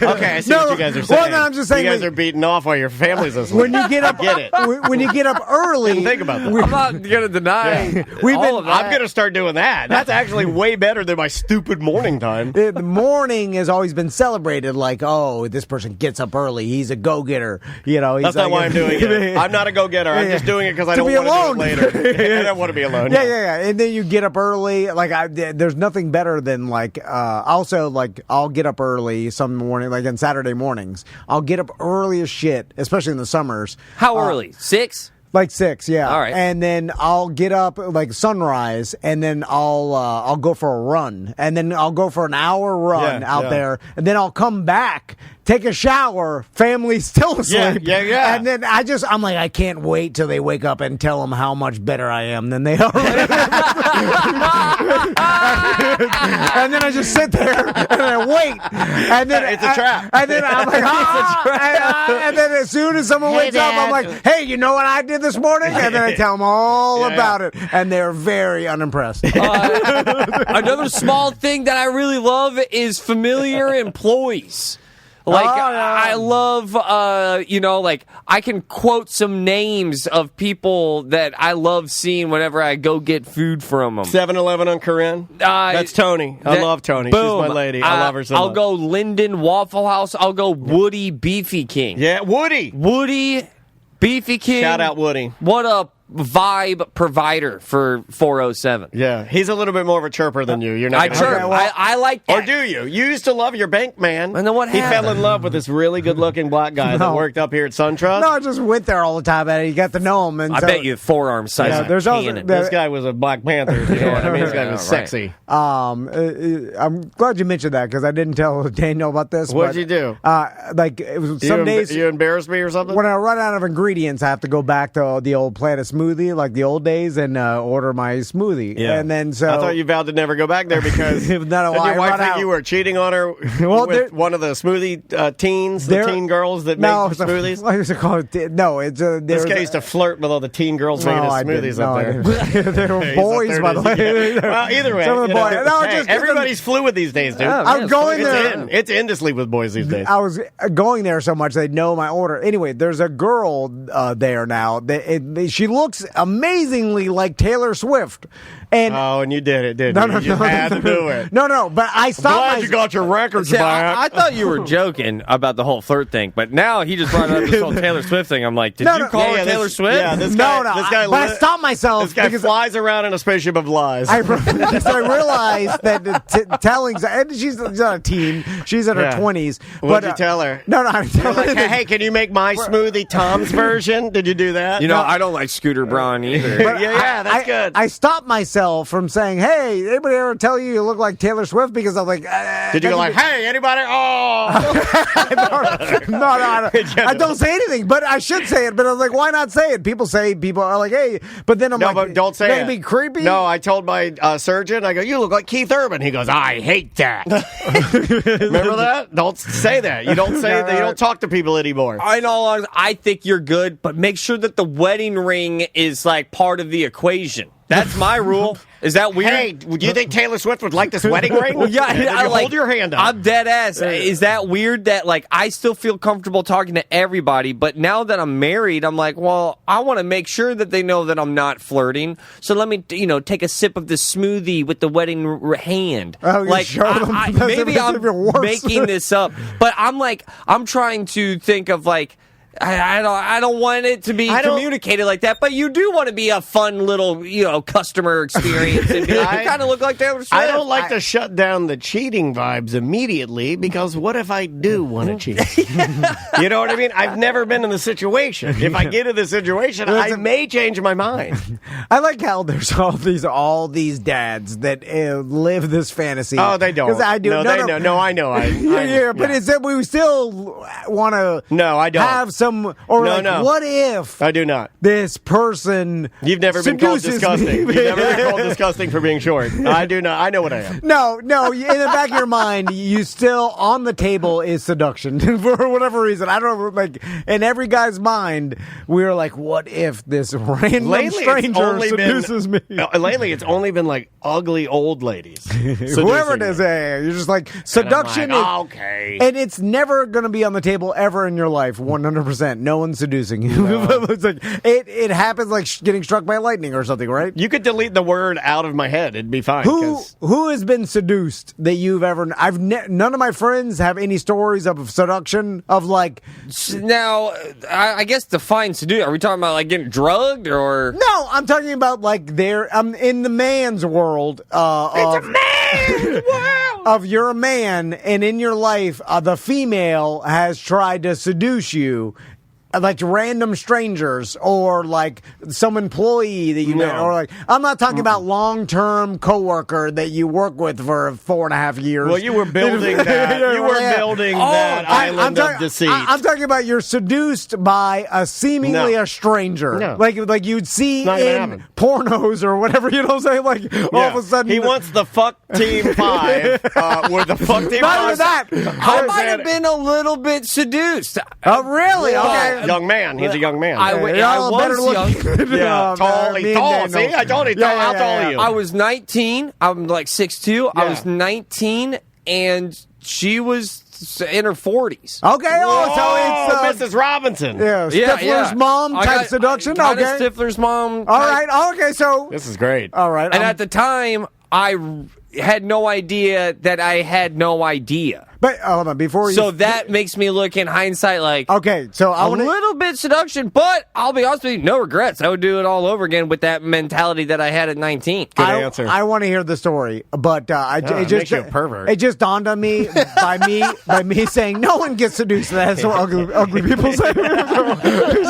Okay, I see No, what you guys are saying. well, no, I'm just saying, you guys like- are beating off while your family's asleep. When you get up, I get it. When you get up early, Didn't think about that. I'm not gonna deny. We've all been- of that. I'm going to start doing that. That's actually way better than my stupid morning time. the morning has always been celebrated. Like, oh, this person gets up early. He's a go-getter. You know, he's That's not like- why I'm doing it. I'm not a go-getter. I'm just doing it because I To don't be want alone. to do it later. I don't want to be alone. Yeah. And then you get up early. Like, there's nothing better than like. Also, like, I'll get up early some morning, like on Saturday mornings. I'll get up early as shit, especially in the summers. How early? 6? Like 6, yeah. All right. And then I'll get up like sunrise, and then I'll go for a run, and then I'll go for an hour run Yeah, out yeah. there, and then I'll come back take a shower, family's still asleep. Yeah. And then I'm like, I can't wait till they wake up and tell them how much better I am than they are. And then I just sit there and I wait. And then it's a trap. And then I'm like, and then as soon as someone wakes up, I'm like, hey, you know what I did this morning? And then I tell them all about it. And they're very unimpressed. Another small thing that I really love is familiar employees. Like, I love, like, I can quote some names of people that I love seeing whenever I go get food from them. 7-Eleven on Corinne? That's Tony. I love Tony. Boom. She's my lady. I love her so I'll much. go Linden Waffle House. I'll go Woody Beefy King. Yeah, Woody Beefy King. Shout out Woody. What a vibe provider for 407. Yeah, he's a little bit more of a chirper than you. You're not. I chirp. I like that. Or do you? You used to love your bank man. And then what He happened? fell in love with this really good-looking black guy that worked up here at SunTrust. No, I just went there all the time, and you got to know him. And I bet you the forearm size. Yeah, there's also This guy was a Black Panther. You know what I mean? This guy was sexy. I'm glad you mentioned that because I didn't tell Daniel about this. What'd you do? Like it was some days you embarrassed me or something? when I run out of ingredients, I have to go back to the old Planet Smoothie, like the old days, and order my smoothie. Yeah. And then so I thought you vowed to never go back there because No, did your I wife run think out. you were cheating on her Well, with one of the smoothie teens, the teen girls that no, make smoothies? What is it called? No, it's This guy used to flirt with all the teen girls making his smoothies up there. They were He's boys, up there by the way. yeah. Well, either way, Some of the you know, boys. No, hey, just everybody's fluid these days, dude. I'm going there. It's in to sleep with boys these days. I was going there so much they know my order. Anyway, there's a girl there now. She looks amazingly like Taylor Swift. And you did it, didn't you? You had to do it. No, but I stopped. Glad you got your records See, back. I thought you were joking about the whole flirt thing, but now he just brought up this whole Taylor Swift thing. I'm like, did you call her Taylor Swift? Yeah, this guy. This guy. But I stopped myself This guy because flies around in a spaceship of lies. I realized that telling, and she's not a teen, she's in her 20s. What'd you tell her? No, I didn't tell her. Like, hey, can you make my smoothie Tom's version? Did you do that? You know, I don't like Scooter Braun either. But that's good. I stopped myself from saying, "Hey, anybody ever tell you look like Taylor Swift?" Because I'm like, did you go like, "Hey, anybody?" Oh, no, I don't say anything, but I should say it. But I was like, why not say it? People are like, "Hey," but then I'm like, but don't say it. Be creepy. No, I told my surgeon, I go, "You look like Keith Urban." He goes, "I hate that." Remember that? Don't say that. You don't say that. You don't talk to people anymore. I think you're good, but make sure that the wedding ring is like part of the equation. That's my rule. Is that weird? Hey, do you think Taylor Swift would like this wedding ring? Well, yeah, hold your hand up. I'm dead ass. Is that weird that like I still feel comfortable talking to everybody, but now that I'm married, I'm like, well, I want to make sure that they know that I'm not flirting. So let me, take a sip of the smoothie with the wedding hand. Oh, you like show them maybe I'm worse. making this up, but I'm trying to think of like. I don't want it to be communicated like that, but you do want to be a fun little, customer experience. And you kind of look like Taylor Swift. I don't like to shut down the cheating vibes immediately because what if I do want to cheat? You know what I mean? I've never been in the situation. If I get in the situation, I may change my mind. I like how there's all these dads that live this fantasy. Oh, they don't. Because I do. No, I know. But it's that we still want to. No, I don't. Have some. What if? I do not. This person. You've never been called seduces disgusting. me. You've never been called disgusting for being short. I do not. I know what I am. No. In the back of your mind, you still on the table is seduction for whatever reason. I don't know. Like in every guy's mind, we're like, what if this random stranger seduces me? Lately, it's only been like ugly old ladies. Whoever it is, you're just like seduction. Okay. And it's never going to be on the table ever in your life. 100%. No one's seducing you. It's like it happens like getting struck by lightning or something, right? You could delete the word out of my head; it'd be fine. Who has been seduced that you've ever? None of my friends have any stories of seduction of like. Now, I guess define seduce. Are we talking about like getting drugged or? No, I'm talking about like I'm in the man's world. It's a man's world. Of you're a man, and in your life, the female has tried to seduce you. like random strangers or like some employee that you met, or like I'm not talking about long-term coworker that you work with for 4.5 years. Well, you were building that. You were building that island of deceit. I'm talking about you're seduced by a seemingly a stranger, like you'd see in pornos or whatever. You know what I'm saying? Like all of a sudden, he wants the fuck team 5. Where the fuck team 5? Not even that. I might have been a little bit seduced. Oh, really? Okay. Young man. He's a young man. I was young. Tall. See, I told you. How tall are you? I was 19. I'm like 6'2". I was 19, and she was in her 40s. Okay. So it's Mrs. Robinson. Stifler's mom type seduction. Kinda Okay. Stifler's mom. All right. Okay. So this is great. All right. And at the time, I had no idea that I had no idea. But hold on, before you. So that makes me look in hindsight like okay. So I want little bit seduction, but I'll be honest with you, no regrets. I would do it all over again with that mentality that I had at 19. Good answer. I want to hear the story, but it makes you a pervert. It just dawned on me by me saying no one gets seduced. That's what ugly people say. It's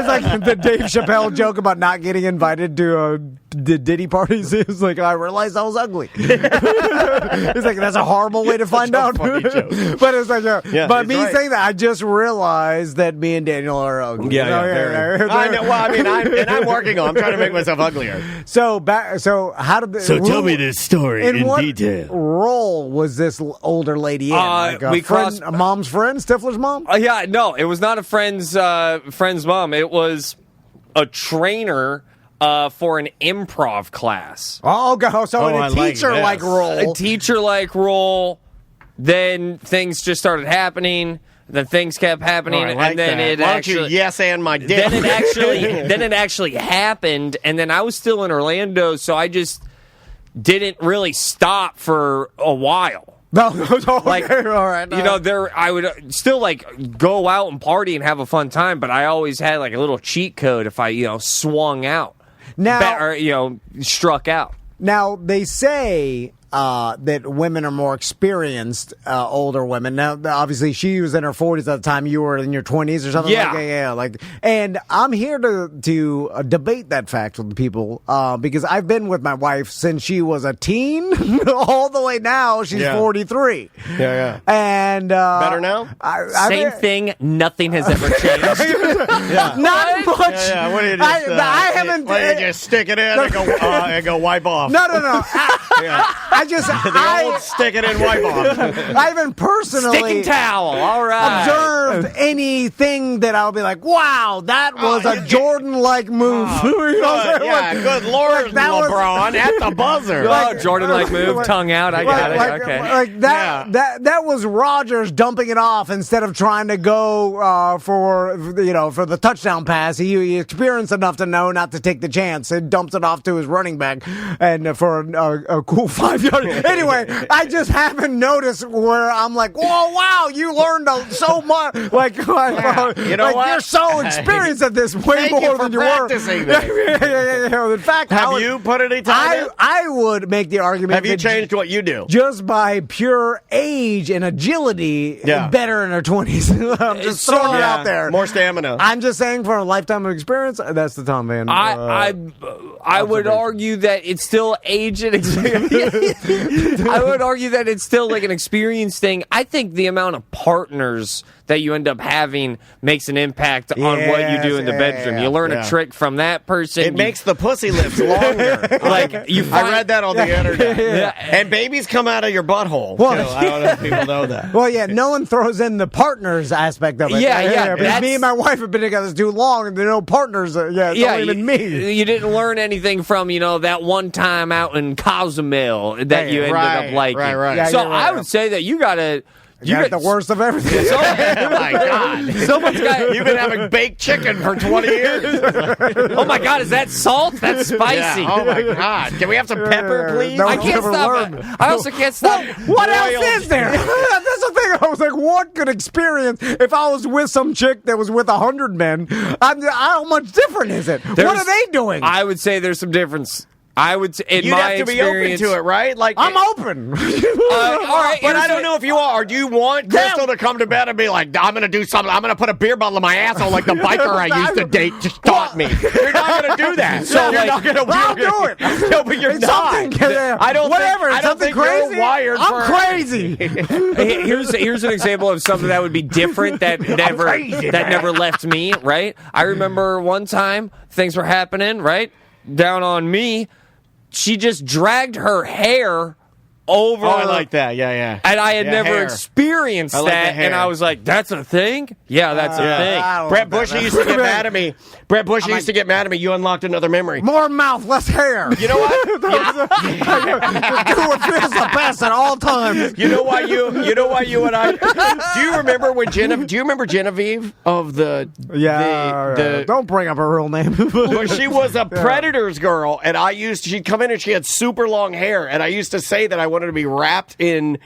like the Dave Chappelle joke about not getting invited to the Diddy parties. It's like I realized I was ugly. It's like that's a horrible way to find out. But it's like, but me saying that, I just realized that me and Daniel are ugly. I know. Well, I mean, I'm working on. I'm trying to make myself uglier. So how did tell me this story in what detail. Role was this older lady in? Like a mom's friend, Stifler's mom? No, it was not a friend's mom. It was a trainer. For an improv class. Oh, so in a teacher-like role. A teacher-like role. Then things just started happening. Then things kept happening, and then it actually yes and my dick. Then it actually happened, and then I was still in Orlando, so I just didn't really stop for a while. No, like all right. You know, I would still like go out and party and have a fun time, but I always had like a little cheat code if I swung out. Now, struck out. Now, they say that women are more experienced, older women. Now, obviously, she was in her 40s at the time. You were in your 20s or something like that. And I'm here to debate that fact with people because I've been with my wife since she was a teen all the way now. She's 43. Yeah. And better now? Same thing. Nothing has ever changed. Not much. Yeah. What do you just, I haven't. You just stick it in and go wipe off. No. I stick it in, wipe off. I haven't personally sticking towel. All right. Observed anything that I'll be like, wow, that was a Jordan-like move. Good Lord, LeBron at the buzzer. Jordan-like move, tongue out. I got it. Okay. Like that. That was Rodgers dumping it off instead of trying to go for the touchdown pass. He experienced enough to know not to take the chance. He dumps it off to his running back and for a cool 5 yards. Anyway, I just haven't noticed where I'm like, whoa, wow, you learned so much. Like, you know what? You're so experienced at this way more than you were. In fact, have you put any time in? I would make the argument. Have you changed what you do? Just by pure age and agility, better in her 20s. I'm just throwing it out there. More stamina. I'm just saying for a lifetime of experience, that's the Tom Van. I would argue that it's still age and experience. I would argue that it's still like an experience thing. I think the amount of partners that you end up having makes an impact on what you do in the bedroom. You learn a trick from that person. It makes the pussy lips longer. I read that on the internet. And babies come out of your butthole. Well, I don't know if people know that. Well, no one throws in the partners aspect of it. Because me and my wife have been together too long, and there are no partners. It's only even me. You didn't learn anything from that one time out in Cozumel that you ended up liking. Right. So I would say that you got the worst of everything. Oh my God. You've been having baked chicken for 20 years. Oh my God, is that salt? That's spicy. Yeah. Oh my God. Can we have some pepper, please? I can't stop. I also can't stop. What else is there? That's the thing. I was like, what could experience if I was with some chick that was with 100 men? How much different is it? What are they doing? I would say there's some difference. I would say, in You'd my have to be open experience, to it, right? Like I'm open. all right, but I here's don't the- know if you are. Or do you want Crystal to come to bed and be like, I'm going to do something. I'm going to put a beer bottle in my asshole like the biker I used to date just taught me. You're not going to do that. So, you're like, not going to I'll do it. No, but you're It's not. something, I don't whatever. think, I It's don't something think you're crazy. wired for I'm crazy. Here's an example of something that would be different that never left me, right? I remember one time things were happening, right? Down on me. She just dragged her hair over. Oh, I like that. Yeah. And I had never hair. experienced I like the that, hair. and I was like, "That's a thing? Yeah, that's a thing." Brett Bush used to get mad at me. Brett Bush used to get mad at me. You unlocked another memory. More mouth, less hair. You know what? Do what feels the best at all times. You know why you and I. Do you remember when Do you remember Genevieve of the? the don't bring up her real name. Well, she was a Predators girl, and she'd come in and she had super long hair, and I used to say that I wanted to be wrapped in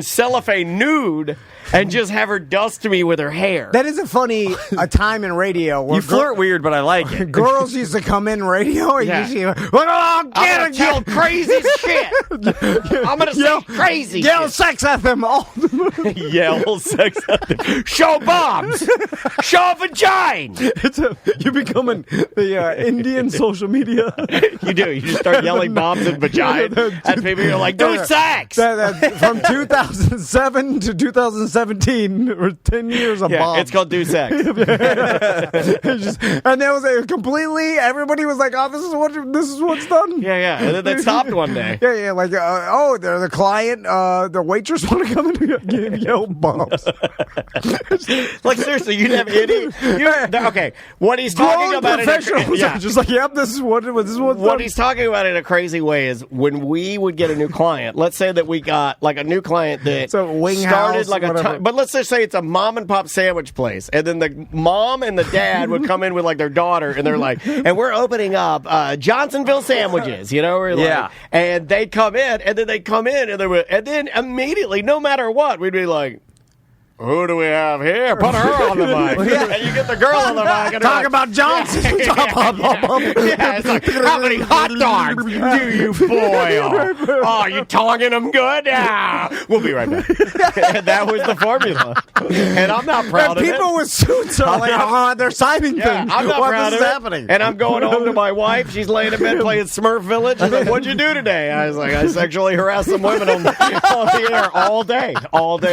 cellophane nude and just have her dust me with her hair. That is a time in radio where You flirt weird, but I like it. girls used to come in radio and Yeah. usually, I'm gonna tell crazy shit. I'm gonna say crazy yell shit. sex at them all. Yell sex at them. Show bombs. Show vagina. You're becoming the Indian social media. You do. You just start yelling bombs and vagina at people. You're like, do sex. From 2007 to 2017, or 10 years of bombs. It's called do sex. And there was a completely. Everybody was like, "Oh, this is what's done." Yeah. And then they stopped one day. Yeah. Like, they're the client. The waitress want to come in and give yell bombs. Like seriously, you'd have any. Okay, what he's talking about professionals are just like, "Yep, this is what's what he's talking about in a crazy way is when we would get a new client. Let's say that we got like a new client that So wing started house, like whatever. but let's just say it's a mom and pop sandwich place, and then the mom and the dad would come in with like their daughter, and they're like, and we're opening up Johnsonville sandwiches, you know, or like, Yeah. and they come in, and then they come in, and then immediately, no matter what, we'd be like, who do we have here? Put her on the mic. And you get the girl on the mic. And Talk about Johnson. Yeah, it's like, how many hot dogs do you boil? Oh, you tonguing them good? Yeah. We'll be right back. And that was the formula. And I'm not proud of it. People with suits are like, they're signing Yeah, things. I'm not What proud is of it. happening? And I'm going home to my wife. She's laying in bed playing Smurf Village. She's like, what'd you do today? I was like, I sexually harassed some women on the air all day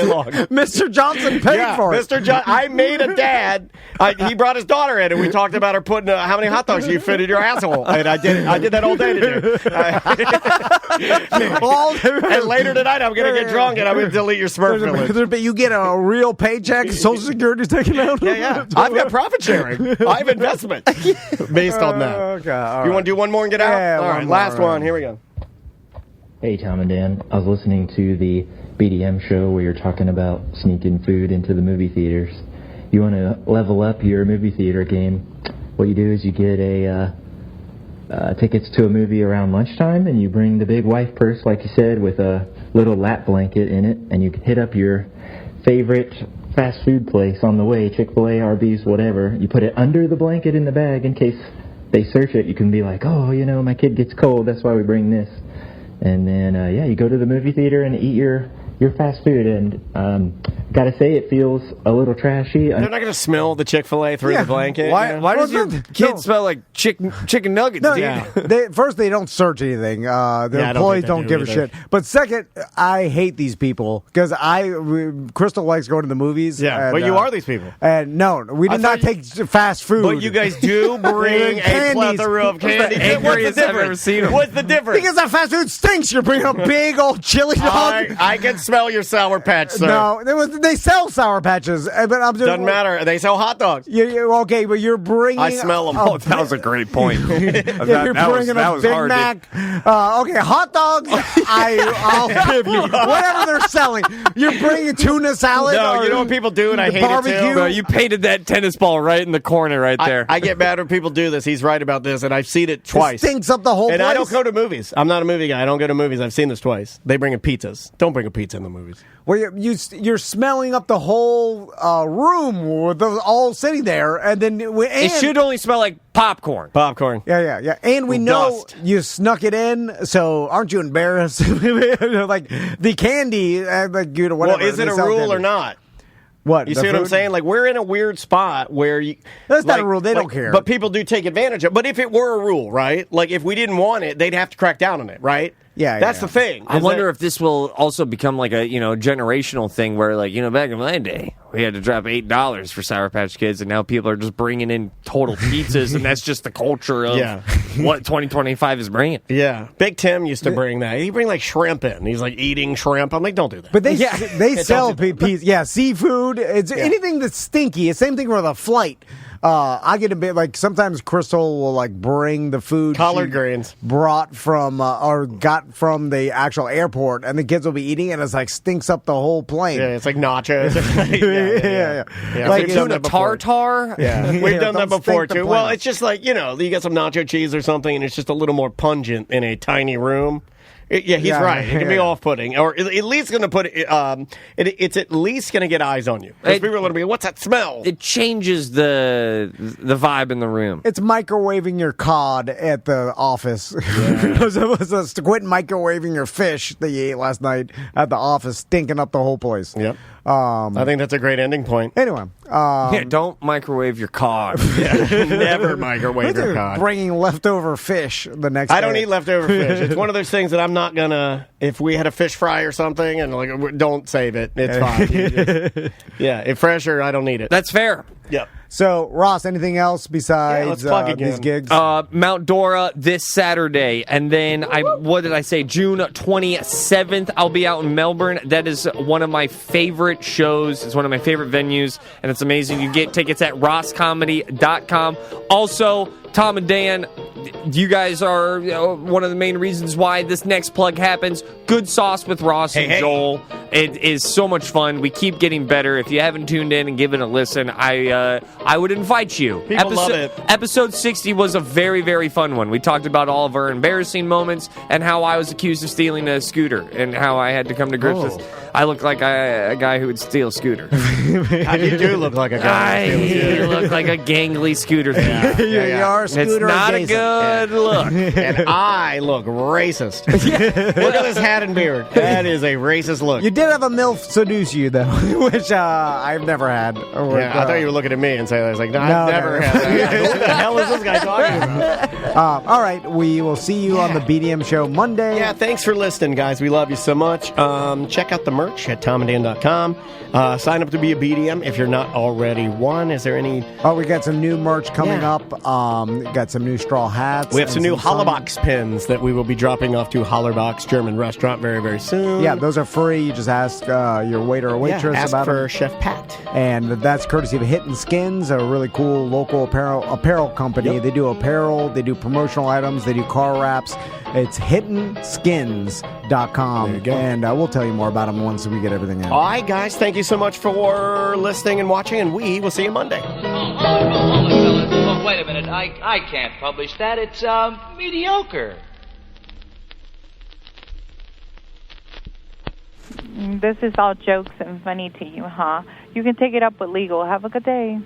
long. Mr. Johnson paid for it. Mr. John, I made a dad. He brought his daughter in, and we talked about her putting how many hot dogs you fit in your asshole, and I did that all day today. And later tonight, I'm gonna get drunk and I'm gonna delete your Smurf Village. But you get a real paycheck, Social Security's taken out. Yeah. I've got profit sharing. I have investment based on that. Okay, all You right. want to do one more and get out? Yeah, all one right, more, last all right. one. Here we go. Hey, Tom and Dan. I was listening to the BDM show where you're talking about sneaking food into the movie theaters. You want to level up your movie theater game. What you do is you get tickets to a movie around lunchtime, and you bring the big wife purse, like you said, with a little lap blanket in it, and you can hit up your favorite fast food place on the way, Chick-fil-A, Arby's, whatever. You put it under the blanket in the bag in case they search it. You can be like, oh, my kid gets cold, that's why we bring this. And then, you go to the movie theater and eat your fast food. And gotta say, it feels a little trashy. They're not going to smell the Chick-fil-A through the blanket. Why does your kid smell like chicken nuggets, No, dude? first, they don't search anything. The I don't employees think they don't do give a either. shit. But second, I hate these people because Crystal likes going to the movies. Yeah, and, but you are these people. And no, we did not take fast food. But you guys do bring a Candies. plethora of candy. angriest What's the I've difference? ever seen 'em. What's the difference? Because that fast food stinks. You're bringing a big old chili dog. I can smell your Sour Patch, sir. No, they sell Sour Patches, but I'm just Doesn't matter. They sell hot dogs. Okay, but you're bringing. I smell them. Oh, that was a great point. You're bringing a Big hard, Mac. Okay, hot dogs. I'll give you whatever they're selling. You're bringing tuna salad. No, or you know what people do, and I hate barbecue. it too. Bro, you painted that tennis ball right in the corner right there. I get mad when people do this. He's right about this, and I've seen it twice. It stinks up the whole And place. I don't go to movies. I'm not a movie guy. I don't go to movies. I've seen this twice. They bring in pizzas. Don't bring a pizza in the movies. Where you're smelling smelling up the whole room with those all sitting there, and then It should only smell like popcorn. Popcorn. Yeah. And we know Dust. you snuck it in, so aren't you embarrassed? Like the candy, like you know, whatever. Well, is it they a sell rule candy. or not? What? You the see what I'm food? saying? Like, we're in a weird spot where you... That's not a rule. They don't care. But people do take advantage of it. But if it were a rule, right? Like, if we didn't want it, they'd have to crack down on it, right? Yeah, That's yeah. the thing. I is wonder that- if this will also become like a generational thing where, like, back in my day we had to drop $8 for Sour Patch Kids, and now people are just bringing in total pizzas, and that's just the culture of what 2025 is bringing. Yeah. Big Tim used to bring that. He'd bring, like, shrimp in. He's, like, eating shrimp. I'm like, don't do that. But they Yeah, sell don't do pieces. Yeah, seafood. It's anything that's stinky. It's same thing with a flight. I get a bit like sometimes Crystal will like bring the food Collard she greens brought from or got from the actual airport, and the kids will be eating it, and it's like stinks up the whole plane. Yeah, it's like nachos. yeah. Like Like Tuna tartar. Yeah, we've done that don't before stink the too. Well, planet. it's just like you get some nacho cheese or something, and it's just a little more pungent in a tiny room. He's Yeah, right. It can be yeah. off-putting, or at least going to put it. It's at least going to get eyes on you. 'Cause people are going to be, "What's that smell?" It changes the vibe in the room. It's microwaving your cod at the office. It was quitting microwaving your fish that you ate last night at the office, stinking up the whole place. Yep. I think that's a great ending point. Anyway, Yeah, don't microwave your cod. Never microwave your cod. bringing leftover fish the next day. I don't eat leftover fish. It's one of those things that I'm not gonna. If we had a fish fry or something, and like, don't save it. It's fine. You just- if fresh or I don't need it. That's fair. Yep. So, Ross, anything else besides let's plug again. these gigs? Mount Dora this Saturday, and then what did I say? June 27th, I'll be out in Melbourne. That is one of my favorite shows. It's one of my favorite venues, and it's amazing. You get tickets at rosscomedy.com. Also, Tom and Dan, you guys are one of the main reasons why this next plug happens. Good Sauce with Ross and Joel. It is so much fun. We keep getting better. If you haven't tuned in and given a listen, I would invite you. People love it. Episode 60 was a very, very fun one. We talked about all of our embarrassing moments and how I was accused of stealing a scooter and how I had to come to grips with I look like a guy who would steal a scooter. You do look like a guy. I look like a gangly scooter thief. You are a It's scooter not a adjacent. good look. And I look racist. Look at this hat and beard. That is a racist look. You did have a MILF seduce you, though, which I've never had. I thought you were looking at me and saying, I was like, no, No, I've never no. had that. What the hell is this guy talking about? All right, we will see you on the BDM show Monday. Yeah, thanks for listening, guys. We love you so much. Check out the merch at tomandan.com. Sign up to be a BDM if you're not already one. Is there any... Oh, we got some new merch coming up. Got some new straw hats. We have some and new sun- Hollerbox pins that we will be dropping off to Hollerbox German restaurant very, very soon. Yeah, those are free. You just ask your waiter or waitress ask about for them. Chef Pat. And that's courtesy of Hidden Skins, a really cool local apparel company. Yep. They do apparel, they do promotional items, they do car wraps. It's hiddenskins.com. There you go. And we'll tell you more about them once we get everything in. All right, guys, thank you so much for listening and watching, and we will see you Monday. Oh, wait a minute. I can't publish that. It's mediocre. This is all jokes and funny to you, huh? You can take it up with legal. Have a good day.